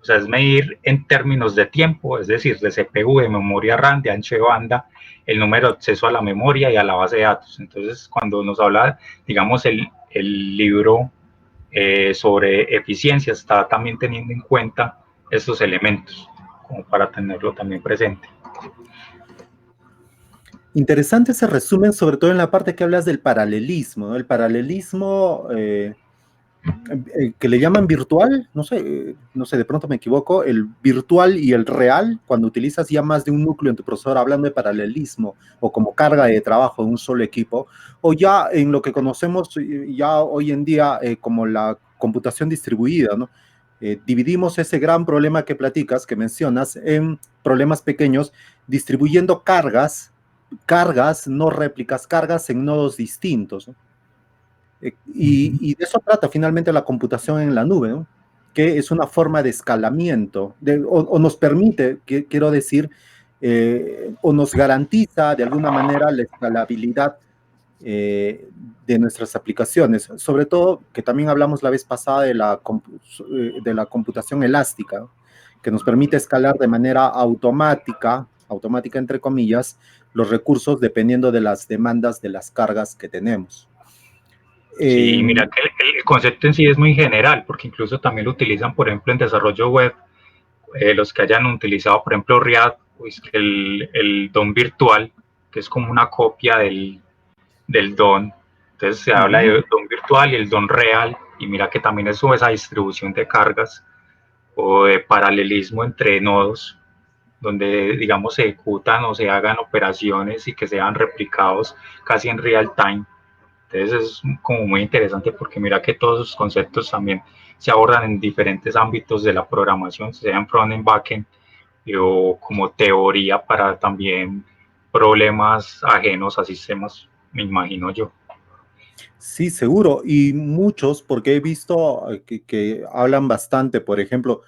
sea, es medir en términos de tiempo, es decir, de CPU, de memoria RAM, de ancho de banda, el número de acceso a la memoria y a la base de datos. Entonces, cuando nos habla, digamos, el libro sobre eficiencia, está también teniendo en cuenta estos elementos, como para tenerlo también presente. Interesante ese resumen, sobre todo en la parte que hablas del paralelismo, ¿no? El paralelismo que le llaman virtual, no sé, de pronto me equivoco, el virtual y el real, cuando utilizas ya más de un núcleo en tu procesador, hablando de paralelismo o como carga de trabajo de un solo equipo, o ya en lo que conocemos ya hoy en día como la computación distribuida, ¿no? Dividimos ese gran problema que platicas, que mencionas, en problemas pequeños, distribuyendo cargas, no réplicas, cargas en nodos distintos, ¿no? Y de eso trata finalmente la computación en la nube, ¿no? Que es una forma de escalamiento, o nos permite, quiero decir, o nos garantiza de alguna manera la escalabilidad de nuestras aplicaciones, sobre todo que también hablamos la vez pasada de la computación elástica, ¿no? que nos permite escalar de manera automática entre comillas, los recursos dependiendo de las demandas de las cargas que tenemos. Sí, mira que el concepto en sí es muy general, porque incluso también lo utilizan, por ejemplo, en desarrollo web, los que hayan utilizado, por ejemplo, React, pues el DOM virtual, que es como una copia del DOM. Entonces se habla de DOM virtual y el DOM real, y mira que también es esa distribución de cargas o de paralelismo entre nodos, donde, digamos, se ejecutan o se hagan operaciones y que sean replicados casi en real time. Entonces es como muy interesante porque mira que todos esos conceptos también se abordan en diferentes ámbitos de la programación, sean front-end, back-end, o como teoría para también problemas ajenos a sistemas, me imagino yo. Sí, seguro. Y muchos, porque he visto que hablan bastante, por ejemplo,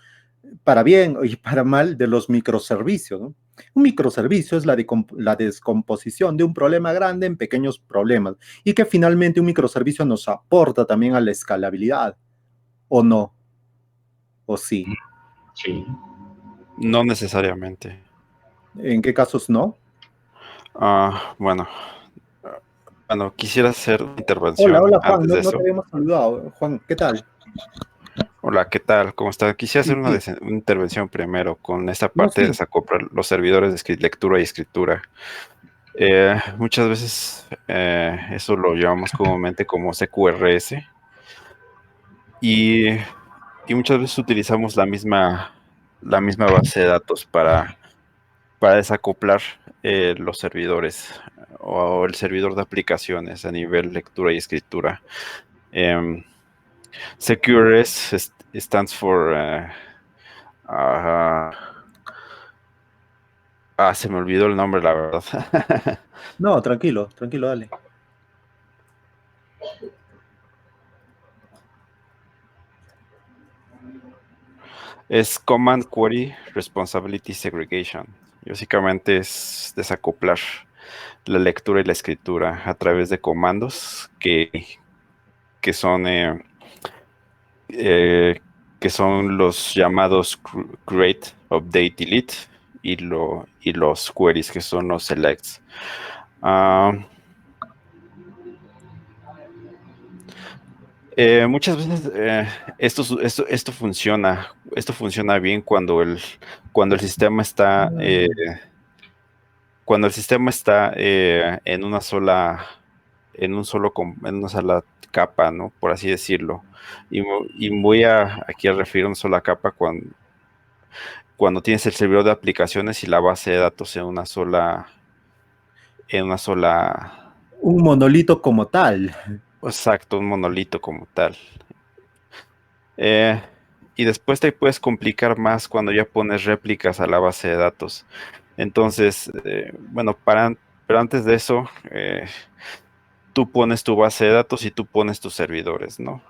para bien y para mal, de los microservicios, ¿no? Un microservicio es la descomposición de un problema grande en pequeños problemas y que finalmente un microservicio nos aporta también a la escalabilidad, ¿o no? ¿O sí? Sí. No necesariamente. ¿En qué casos no? Bueno, quisiera hacer una Hola, intervención hola Juan, antes de no te eso. habíamos saludado. Juan, ¿qué tal? Hola, ¿qué tal? ¿Cómo está? Quisiera Sí, hacer sí. una intervención primero con esta No, parte de sí. desacoplar los servidores de lectura y escritura. Muchas veces eso lo llamamos comúnmente como CQRS y, y muchas veces utilizamos la misma base de datos para desacoplar los servidores o el servidor de aplicaciones a nivel lectura y escritura. CQRS stands for se me olvidó el nombre, la verdad. No, tranquilo, tranquilo, dale. Es Command Query Responsibility Segregation. Y básicamente es desacoplar la lectura y la escritura a través de comandos que son que son los llamados create, update, delete y los queries que son los selects. Muchas veces esto funciona bien cuando el sistema está en una sola capa, ¿no? Por así decirlo. Y voy aquí a referir a una sola capa cuando tienes el servidor de aplicaciones y la base de datos en una sola. Un monolito como tal. Exacto, un monolito como tal. Y después te puedes complicar más cuando ya pones réplicas a la base de datos. Entonces, bueno, pero antes de eso, tú pones tu base de datos y tú pones tus servidores, ¿no?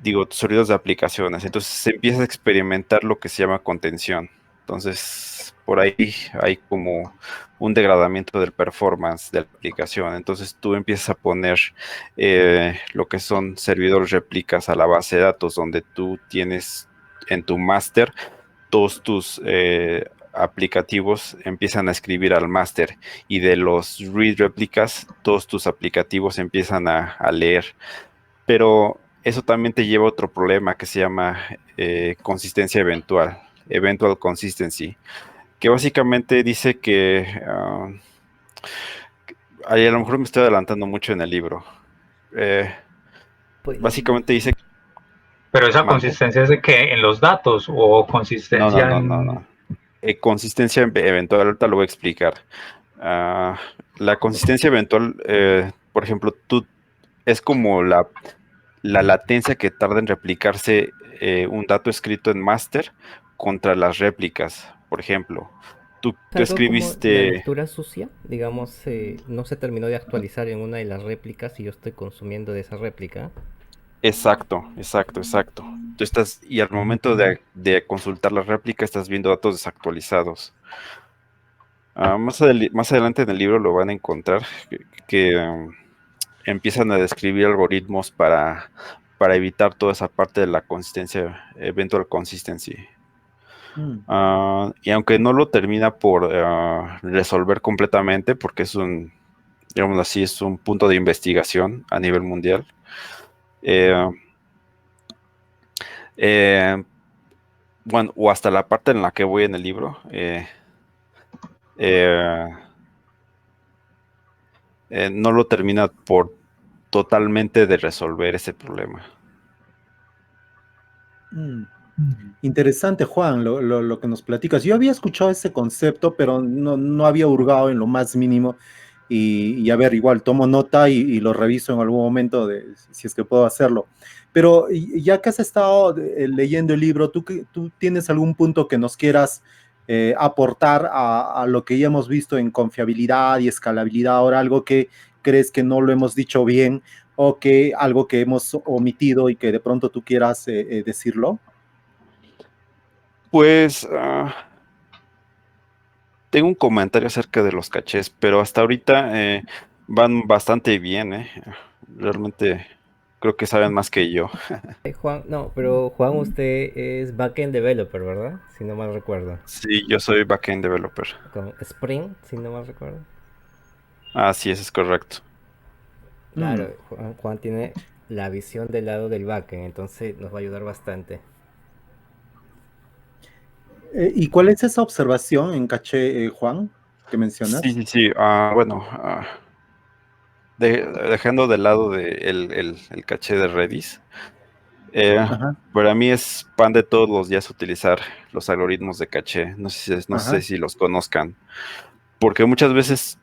Tus servidores de aplicaciones. Entonces se empieza a experimentar lo que se llama contención. Entonces, por ahí hay como un degradamiento del performance de la aplicación. Entonces tú empiezas a poner lo que son servidores réplicas a la base de datos, donde tú tienes en tu máster todos tus aplicativos empiezan a escribir al máster y de los read réplicas todos tus aplicativos empiezan a leer. Pero eso también te lleva a otro problema que se llama consistencia eventual, eventual consistency, que básicamente dice que a lo mejor me estoy adelantando mucho en el libro. Pues, Básicamente dice. Pero esa ¿Mande? consistencia es de que en los datos o No, no, consistencia no, no, en... no. Consistencia eventual, ahorita lo voy a explicar. La consistencia eventual, por ejemplo, es como la latencia que tarda en replicarse un dato escrito en master contra las réplicas. Por ejemplo, tú algo como la escribiste. lectura sucia, digamos, no se terminó de actualizar en una de las réplicas y yo estoy consumiendo de esa réplica. Exacto, exacto, exacto. Y al momento de consultar la réplica, estás viendo datos desactualizados. Más adelante en el libro lo van a encontrar que empiezan a describir algoritmos para evitar toda esa parte de la consistencia, eventual consistency. Y aunque no lo termina por resolver completamente, porque es un, digamos así, es un punto de investigación a nivel mundial. Bueno, o hasta la parte en la que voy en el libro, no lo termina por totalmente de resolver ese problema. Interesante, Juan, lo que nos platicas. Yo había escuchado ese concepto, pero no había hurgado en lo más mínimo. Y a ver, igual tomo nota y lo reviso en algún momento de si es que puedo hacerlo. Pero ya que has estado leyendo el libro, ¿tú tienes algún punto que nos quieras aportar a lo que ya hemos visto en confiabilidad y escalabilidad? Ahora algo que crees que no lo hemos dicho bien o que algo que hemos omitido y que de pronto tú quieras decirlo. Pues tengo un comentario acerca de los cachés, pero hasta ahorita van bastante bien. Realmente creo que saben más que yo. Juan, no, pero Juan, usted es backend developer, ¿verdad? Si no mal recuerdo. Sí, yo soy backend developer. Con Spring, si no mal recuerdo. Sí, eso es correcto. Claro, Juan tiene la visión del lado del backend, entonces nos va a ayudar bastante. ¿Y cuál es esa observación en caché, Juan, que mencionas? Sí. Bueno, dejando de lado el caché de Redis, para mí es pan de todos los días utilizar los algoritmos de caché. No sé si los conozcan, porque muchas veces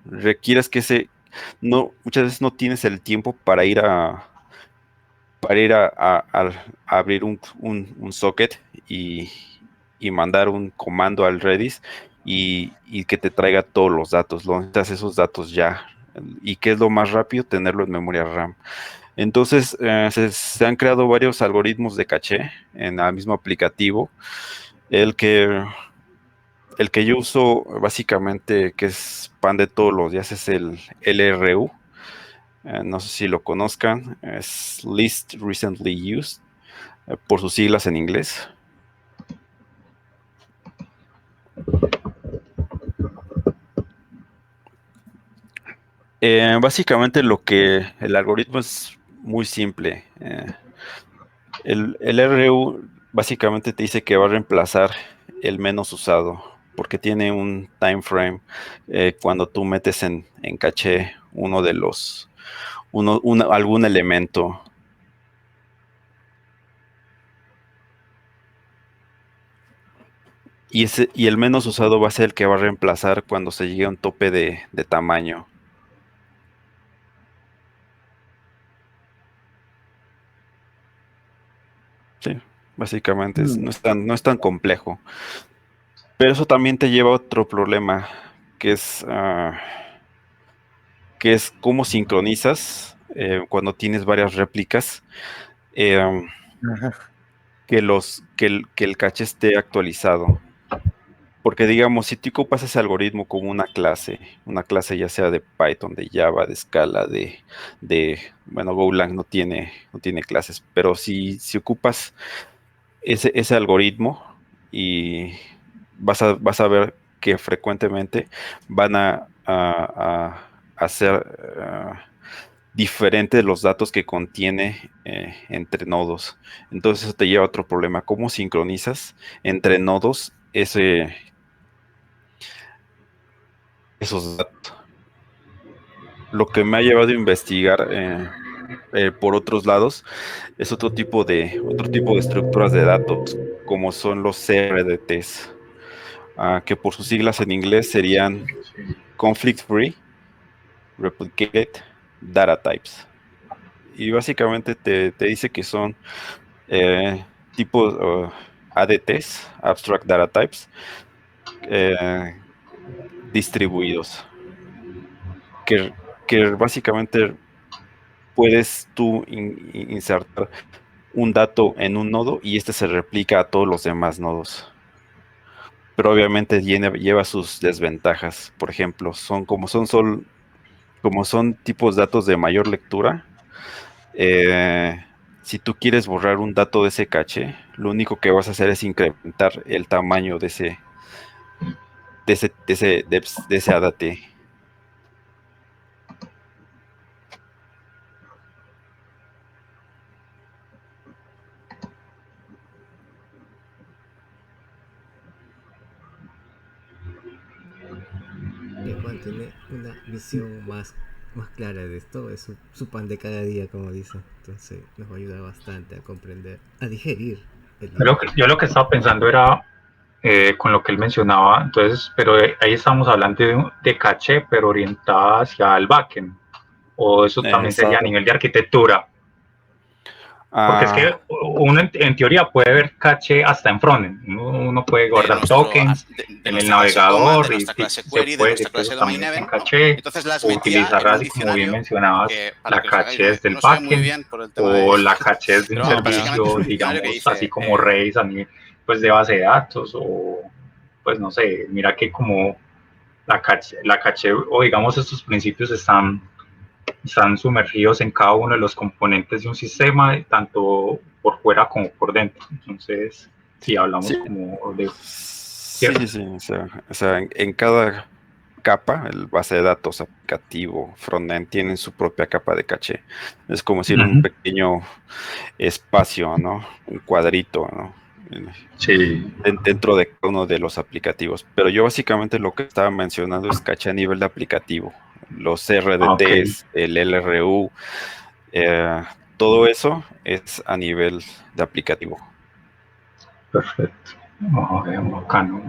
requieres que muchas veces no tienes el tiempo para ir a abrir un socket y mandar un comando al Redis y que te traiga todos los datos. Lo necesitas esos datos ya. ¿Y qué es lo más rápido? Tenerlo en memoria RAM. Entonces, se han creado varios algoritmos de caché en el mismo aplicativo. El que yo uso básicamente, que es pan de todos los días, es el LRU. No sé si lo conozcan, es Least Recently Used, por sus siglas en inglés. Básicamente el algoritmo es muy simple. El RU básicamente te dice que va a reemplazar el menos usado, porque tiene un time frame cuando tú metes en caché algún elemento. Y el menos usado va a ser el que va a reemplazar cuando se llegue a un tope de tamaño. Sí, básicamente no es tan complejo. Pero eso también te lleva a otro problema, que es cómo sincronizas cuando tienes varias réplicas, que el caché esté actualizado. Porque digamos, si tú ocupas ese algoritmo como una clase ya sea de Python, de Java, de Scala, bueno, Golang no tiene clases, pero si ocupas ese algoritmo, y vas a ver que frecuentemente van a hacer diferentes los datos que contiene entre nodos. Entonces eso te lleva a otro problema. ¿Cómo sincronizas entre nodos esos datos? Lo que me ha llevado a investigar por otros lados es otro tipo de estructuras de datos, como son los CRDTs, que por sus siglas en inglés serían Conflict Free Replicated Data Types. Y básicamente te dice que son tipos ADTs, Abstract Data Types, distribuidos. Que básicamente puedes tú insertar un dato en un nodo y este se replica a todos los demás nodos. Pero obviamente lleva sus desventajas. Por ejemplo, como son tipos de datos de mayor lectura, Si tú quieres borrar un dato de ese caché, lo único que vas a hacer es incrementar el tamaño de ese ADT. Juan tiene una visión más clara de esto, es su pan de cada día, como dice. Entonces nos va a ayudar bastante a comprender, a digerir el libro. Yo lo que estaba pensando era con lo que él mencionaba, entonces, pero ahí estamos hablando de caché, pero orientada hacia el backend, o eso también sería a nivel de arquitectura. Porque es que uno en teoría puede ver caché hasta en frontend. Uno puede guardar tokens en el navegador y se puede también en caché. Entonces, o utilizar, así como bien mencionabas, la caché desde el backend o la caché desde un servicio, digamos, así como Redis a nivel pues, de base de datos o pues no sé, mira que como la caché o digamos estos principios están sumergidos en cada uno de los componentes de un sistema, tanto por fuera como por dentro. Entonces, si hablamos como de... Sí. O sea, en cada capa, el base de datos aplicativo, frontend, tienen su propia capa de caché. Es como si un pequeño espacio, ¿no? Un cuadrito, ¿no? Sí. Dentro de uno de los aplicativos. Pero yo básicamente lo que estaba mencionando es caché a nivel de aplicativo. Los RDTs, el LRU, todo eso es a nivel de aplicativo. Perfecto. Bacano.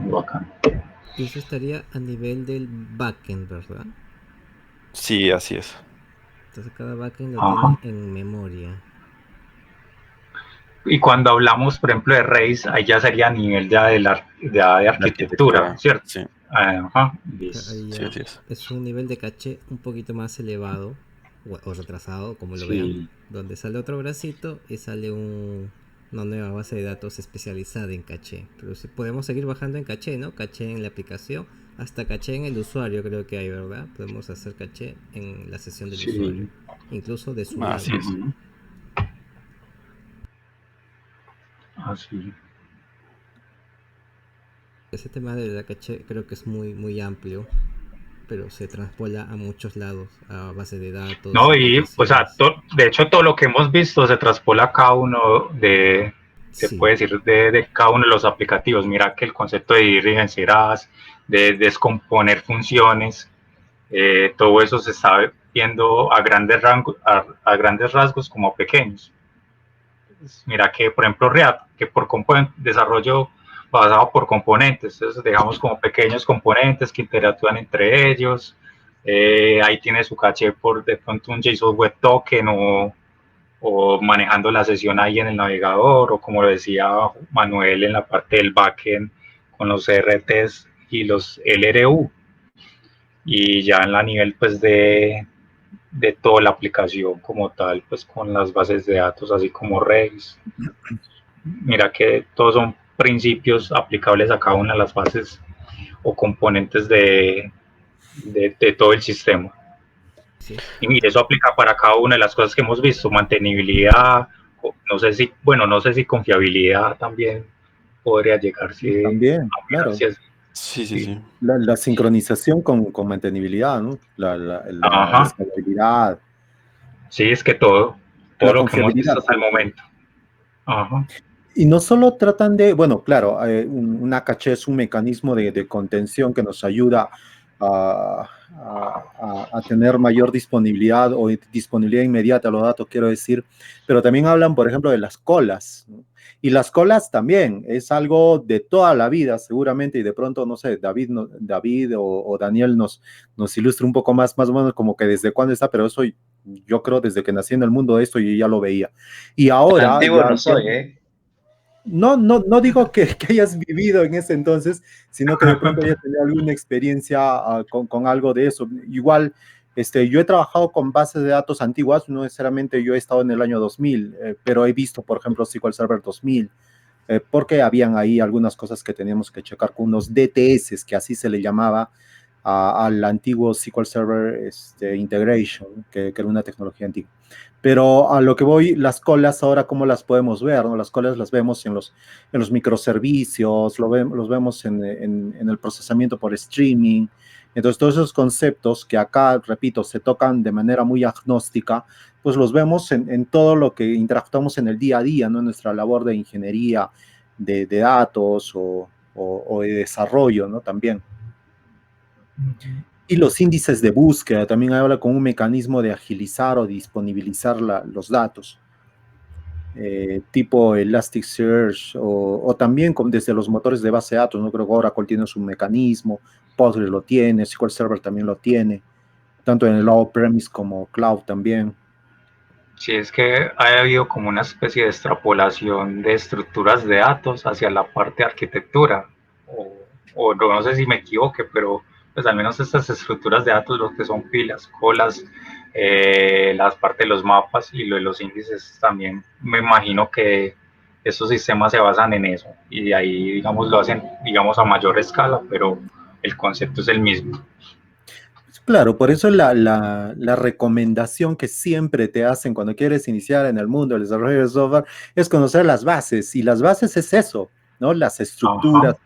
Y eso estaría a nivel del backend, ¿verdad? Sí, así es. Entonces cada backend lo tiene en memoria. Y cuando hablamos, por ejemplo, de Redis, ahí ya sería a nivel de arquitectura, ¿cierto? Sí. Sí, es un nivel de caché un poquito más elevado o retrasado, como lo vean, donde sale otro bracito y sale una nueva base de datos especializada en caché. Pero si podemos seguir bajando en caché, ¿no? Caché en la aplicación, hasta caché en el usuario creo que hay, ¿verdad? Podemos hacer caché en la sesión del usuario, incluso de su lado. Así. Ese tema de la caché creo que es muy amplio, pero se transpola a muchos lados, a base de datos. No, y o sea, de hecho todo lo que hemos visto se transpola a cada uno se puede decir, de cada uno de los aplicativos. Mira que el concepto de dividir en enceradas, de descomponer funciones, todo eso se está viendo a grandes rasgos como pequeños. Mira que, por ejemplo, React, que por desarrollo basado por componentes, entonces dejamos como pequeños componentes que interactúan entre ellos. Ahí tiene su caché por de pronto un JSON Web Token o manejando la sesión ahí en el navegador, o como lo decía Manuel en la parte del backend con los RTs y los LRU. Y ya en la nivel pues de toda la aplicación como tal, pues con las bases de datos, así como Redis. Mira que todos son principios aplicables a cada una de las bases o componentes de todo el sistema. Sí. Y eso aplica para cada una de las cosas que hemos visto, mantenibilidad, no sé si confiabilidad también podría llegar. También, claro. Sí. La sincronización con mantenibilidad, ¿no? La escalabilidad. Sí, es que todo lo que hemos visto hasta el momento. Y no solo tratan de, bueno, claro, una caché es un mecanismo de contención que nos ayuda a tener mayor disponibilidad o disponibilidad inmediata a los datos, quiero decir, pero también hablan, por ejemplo, de las colas, ¿no? Y las colas también es algo de toda la vida, seguramente, y de pronto, no sé, David o Daniel nos ilustra un poco más o menos como que desde cuándo está, pero eso yo creo desde que nací en el mundo de esto yo ya lo veía. Y ahora... Antiguo no soy, ¿eh? No digo que hayas vivido en ese entonces, sino que de pronto hayas tenido alguna experiencia con algo de eso. Igual, yo he trabajado con bases de datos antiguas, no necesariamente yo he estado en el año 2000, pero he visto, por ejemplo, SQL Server 2000, porque habían ahí algunas cosas que teníamos que checar con unos DTS, que así se le llamaba al antiguo SQL Server Integration, que era una tecnología antigua. Pero a lo que voy, las colas ahora, ¿cómo las podemos ver? ¿No? Las colas las vemos en los microservicios, los vemos en el procesamiento por streaming. Entonces, todos esos conceptos que acá, repito, se tocan de manera muy agnóstica, pues los vemos en todo lo que interactuamos en el día a día, ¿no? En nuestra labor de ingeniería, de datos o de desarrollo, ¿no? También. Y los índices de búsqueda también habla con un mecanismo de agilizar o disponibilizar los datos, tipo Elasticsearch o también desde los motores de base de datos, ¿no? Creo que Oracle tiene su mecanismo, Postgres lo tiene, SQL Server también lo tiene, tanto en el on-premise como cloud también. Sí, es que ha habido como una especie de extrapolación de estructuras de datos hacia la parte de arquitectura, o no sé si me equivoque, pero pues al menos estas estructuras de datos, lo que son filas, colas, las partes de los mapas y lo de los índices también, me imagino que estos sistemas se basan en eso y de ahí, digamos, lo hacen, digamos, a mayor escala, pero el concepto es el mismo. Claro, por eso la recomendación que siempre te hacen cuando quieres iniciar en el mundo del desarrollo de software es conocer las bases, y las bases es eso, ¿no? Las estructuras. Ajá.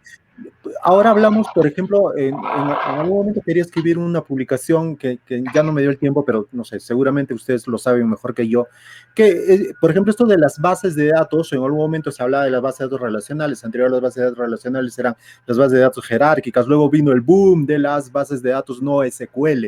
Ahora hablamos, por ejemplo, en algún momento quería escribir una publicación que ya no me dio el tiempo, pero no sé, seguramente ustedes lo saben mejor que yo, que, por ejemplo, esto de las bases de datos, en algún momento se hablaba de las bases de datos relacionales, anterior a las bases de datos relacionales eran las bases de datos jerárquicas, luego vino el boom de las bases de datos no SQL,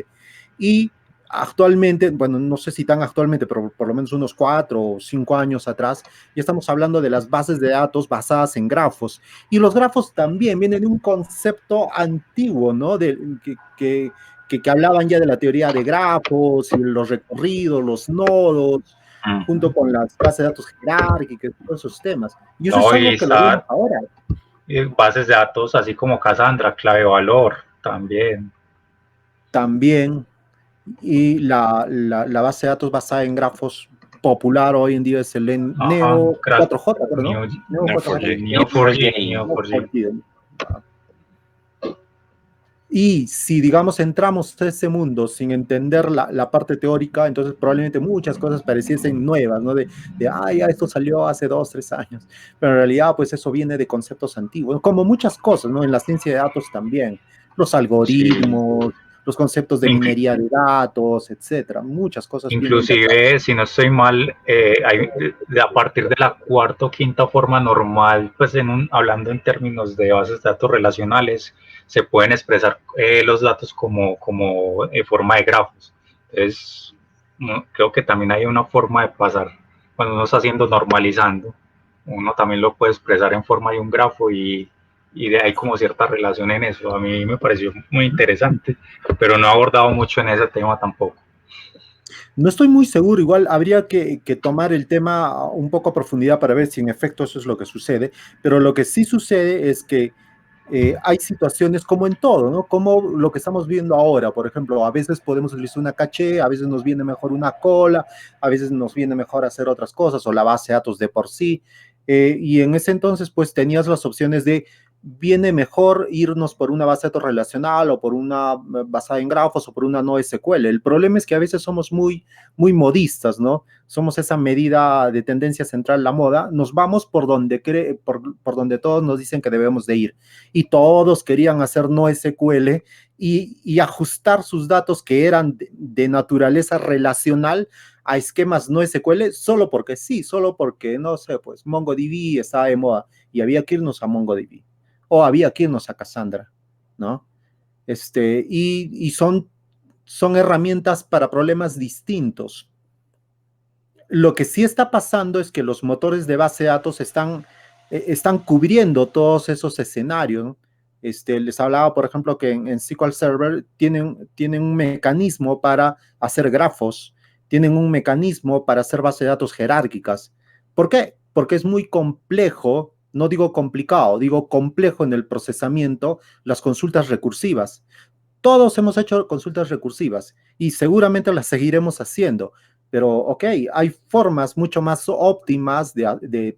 y actualmente, bueno, no sé si tan actualmente, pero por lo menos unos 4 o 5 años atrás, ya estamos hablando de las bases de datos basadas en grafos. Y los grafos también vienen de un concepto antiguo, ¿no? Que hablaban ya de la teoría de grafos y los recorridos, los nodos, junto con las bases de datos jerárquicas, todos esos temas. Y eso es No, algo que lo vemos ahora. bases de datos así como Cassandra, clave valor también. También. Y la base de datos basada en grafos popular hoy en día es el Neo 4J, ¿no? Neo 4J. Y si, digamos, entramos a ese mundo sin entender la parte teórica, entonces probablemente muchas cosas pareciesen nuevas, ¿no? Esto salió hace 2, 3 años. Pero en realidad, pues eso viene de conceptos antiguos, como muchas cosas, ¿no? En la ciencia de datos también. Los algoritmos, sí, los conceptos de minería de datos, etcétera. Muchas cosas. Inclusive, si no estoy mal, a partir de la cuarta o quinta forma normal, pues hablando en términos de bases de datos relacionales, se pueden expresar los datos como forma de grafos. Entonces, creo que también hay una forma de pasar, cuando uno está haciendo normalizando, uno también lo puede expresar en forma de un grafo y hay como cierta relación en eso. A mí me pareció muy interesante, pero no he abordado mucho en ese tema tampoco. No estoy muy seguro, igual habría que tomar el tema un poco a profundidad para ver si en efecto eso es lo que sucede, pero lo que sí sucede es que hay situaciones como en todo, ¿no? Como lo que estamos viendo ahora, por ejemplo, a veces podemos utilizar una caché, a veces nos viene mejor una cola, a veces nos viene mejor hacer otras cosas, o la base de datos de por sí, y en ese entonces pues tenías las opciones de viene mejor irnos por una base de datos relacional o por una basada en grafos o por una no SQL. El problema es que a veces somos muy modistas, ¿no? Somos esa medida de tendencia central, la moda, nos vamos por donde por donde todos nos dicen que debemos de ir. Y todos querían hacer no SQL y ajustar sus datos que eran de naturaleza relacional a esquemas no SQL solo porque sí, solo porque, no sé, pues MongoDB estaba de moda y había que irnos a MongoDB. O había que irnos a Cassandra, ¿no? Y son herramientas para problemas distintos. Lo que sí está pasando es que los motores de base de datos están cubriendo todos esos escenarios, ¿no? Les hablaba, por ejemplo, que en SQL Server tienen un mecanismo para hacer grafos, tienen un mecanismo para hacer bases de datos jerárquicas. ¿Por qué? Porque es muy complejo, no digo complicado, digo complejo en el procesamiento, las consultas recursivas. Todos hemos hecho consultas recursivas y seguramente las seguiremos haciendo, pero ok, hay formas mucho más óptimas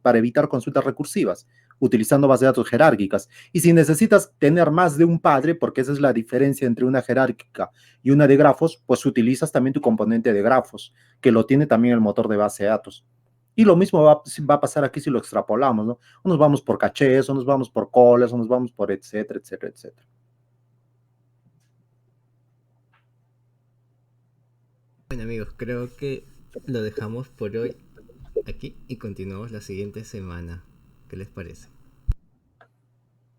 para evitar consultas recursivas. utilizando bases de datos jerárquicas. Y si necesitas tener más de un padre, porque esa es la diferencia entre una jerárquica y una de grafos, pues utilizas también tu componente de grafos, que lo tiene también el motor de base de datos. Y lo mismo va a pasar aquí si lo extrapolamos, ¿no? O nos vamos por cachés, o nos vamos por colas, o nos vamos por etcétera, etcétera, etcétera. Bueno, amigos, creo que lo dejamos por hoy aquí y continuamos la siguiente semana. ¿Qué les parece?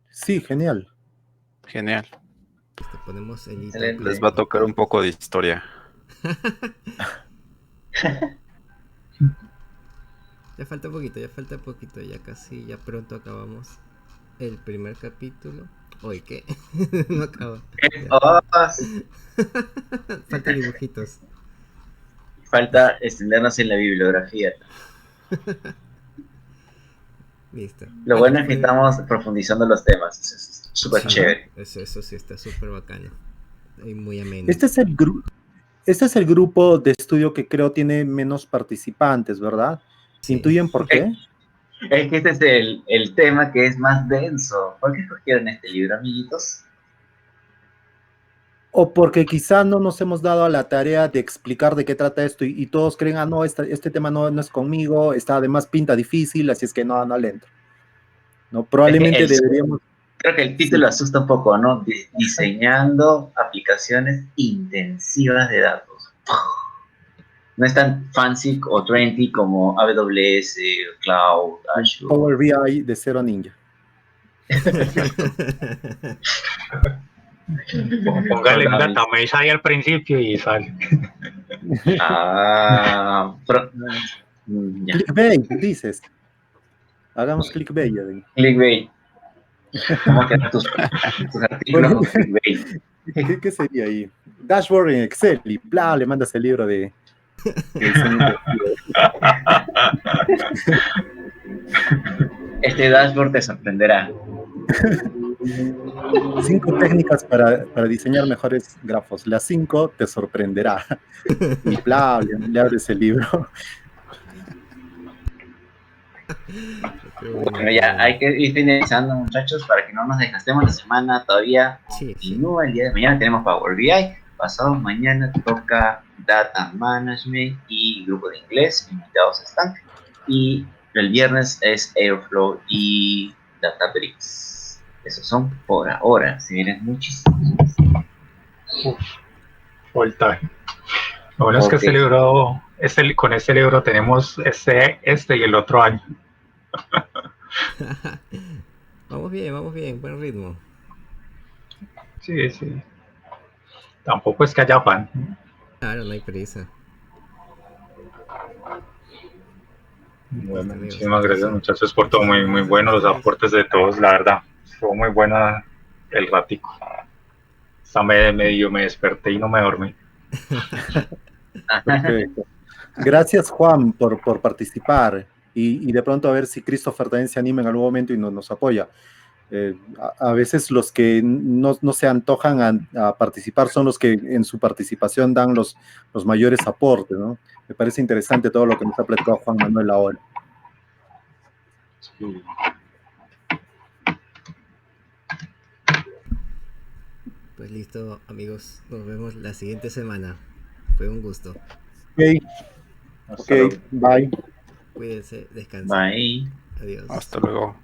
Sí, genial. Genial. Ponemos el Excelente. Les va a tocar un poco de historia. Ya falta poquito, ya casi, ya pronto acabamos el primer capítulo. Oye, ¿qué? No acaba. Oh, Falta dibujitos. falta extendernos en la bibliografía. Listo. Lo bueno es que estamos profundizando los temas. Eso es súper Sí, chévere. Eso sí está súper bacano. Y muy ameno. Este es el grupo de estudio que creo tiene menos participantes, ¿verdad? Sí. ¿Intuyen por qué? Es que este es el tema que es más denso. ¿Por qué escogieron este libro, amiguitos? O porque quizá no nos hemos dado a la tarea de explicar de qué trata esto y todos creen, no, este tema no es conmigo, está además pinta difícil, así es que no le entro. ¿No? Probablemente deberíamos... Creo que el título asusta un poco, ¿no? Diseñando aplicaciones intensivas de datos. No es tan fancy o trendy como AWS, Cloud, Azure. Power BI de Zero Ninja. Póngale un database ahí al principio y sale. Ya. Clickbait, dices. Hagamos clickbait. Clickbait. ¿Cómo quedan tus artículos con clickbait? ¿Qué sería ahí? Dashboard en Excel y bla, le mandas el libro de Este dashboard te sorprenderá. 5 técnicas para diseñar mejores grafos. Las 5 te sorprenderá. Y bla, le abres el libro. Bueno, ya hay que ir finalizando, muchachos, para que no nos desgastemos la semana. Todavía continúa. El día de mañana tenemos Power BI. Pasado mañana toca Data Management y grupo de inglés. Invitados están. Y el viernes es Airflow y Databricks. Esos son por ahora. Si vienen muchísimos. Voltaje. Lo bueno es que este libro, con este libro tenemos este y el otro año. Vamos bien, buen ritmo. Sí. Tampoco es que haya afán. Claro, no hay prisa. Bueno, muchísimas gracias, muchachos, por todo. Muy bueno los aportes de todos, la verdad. Estuvo muy buena el ratico. Hasta medio me desperté y no me dormí. Perfecto. Gracias, Juan, por participar. Y de pronto a ver si Christopher también se anima en algún momento y nos apoya. A veces los que no se antojan a participar son los que en su participación dan los mayores aportes, ¿no? Me parece interesante todo lo que nos ha platicado Juan Manuel ahora. Sí. Pues listo, amigos. Nos vemos la siguiente semana. Fue un gusto. Ok, bye. Cuídense, descansen. Bye. Adiós. Hasta luego.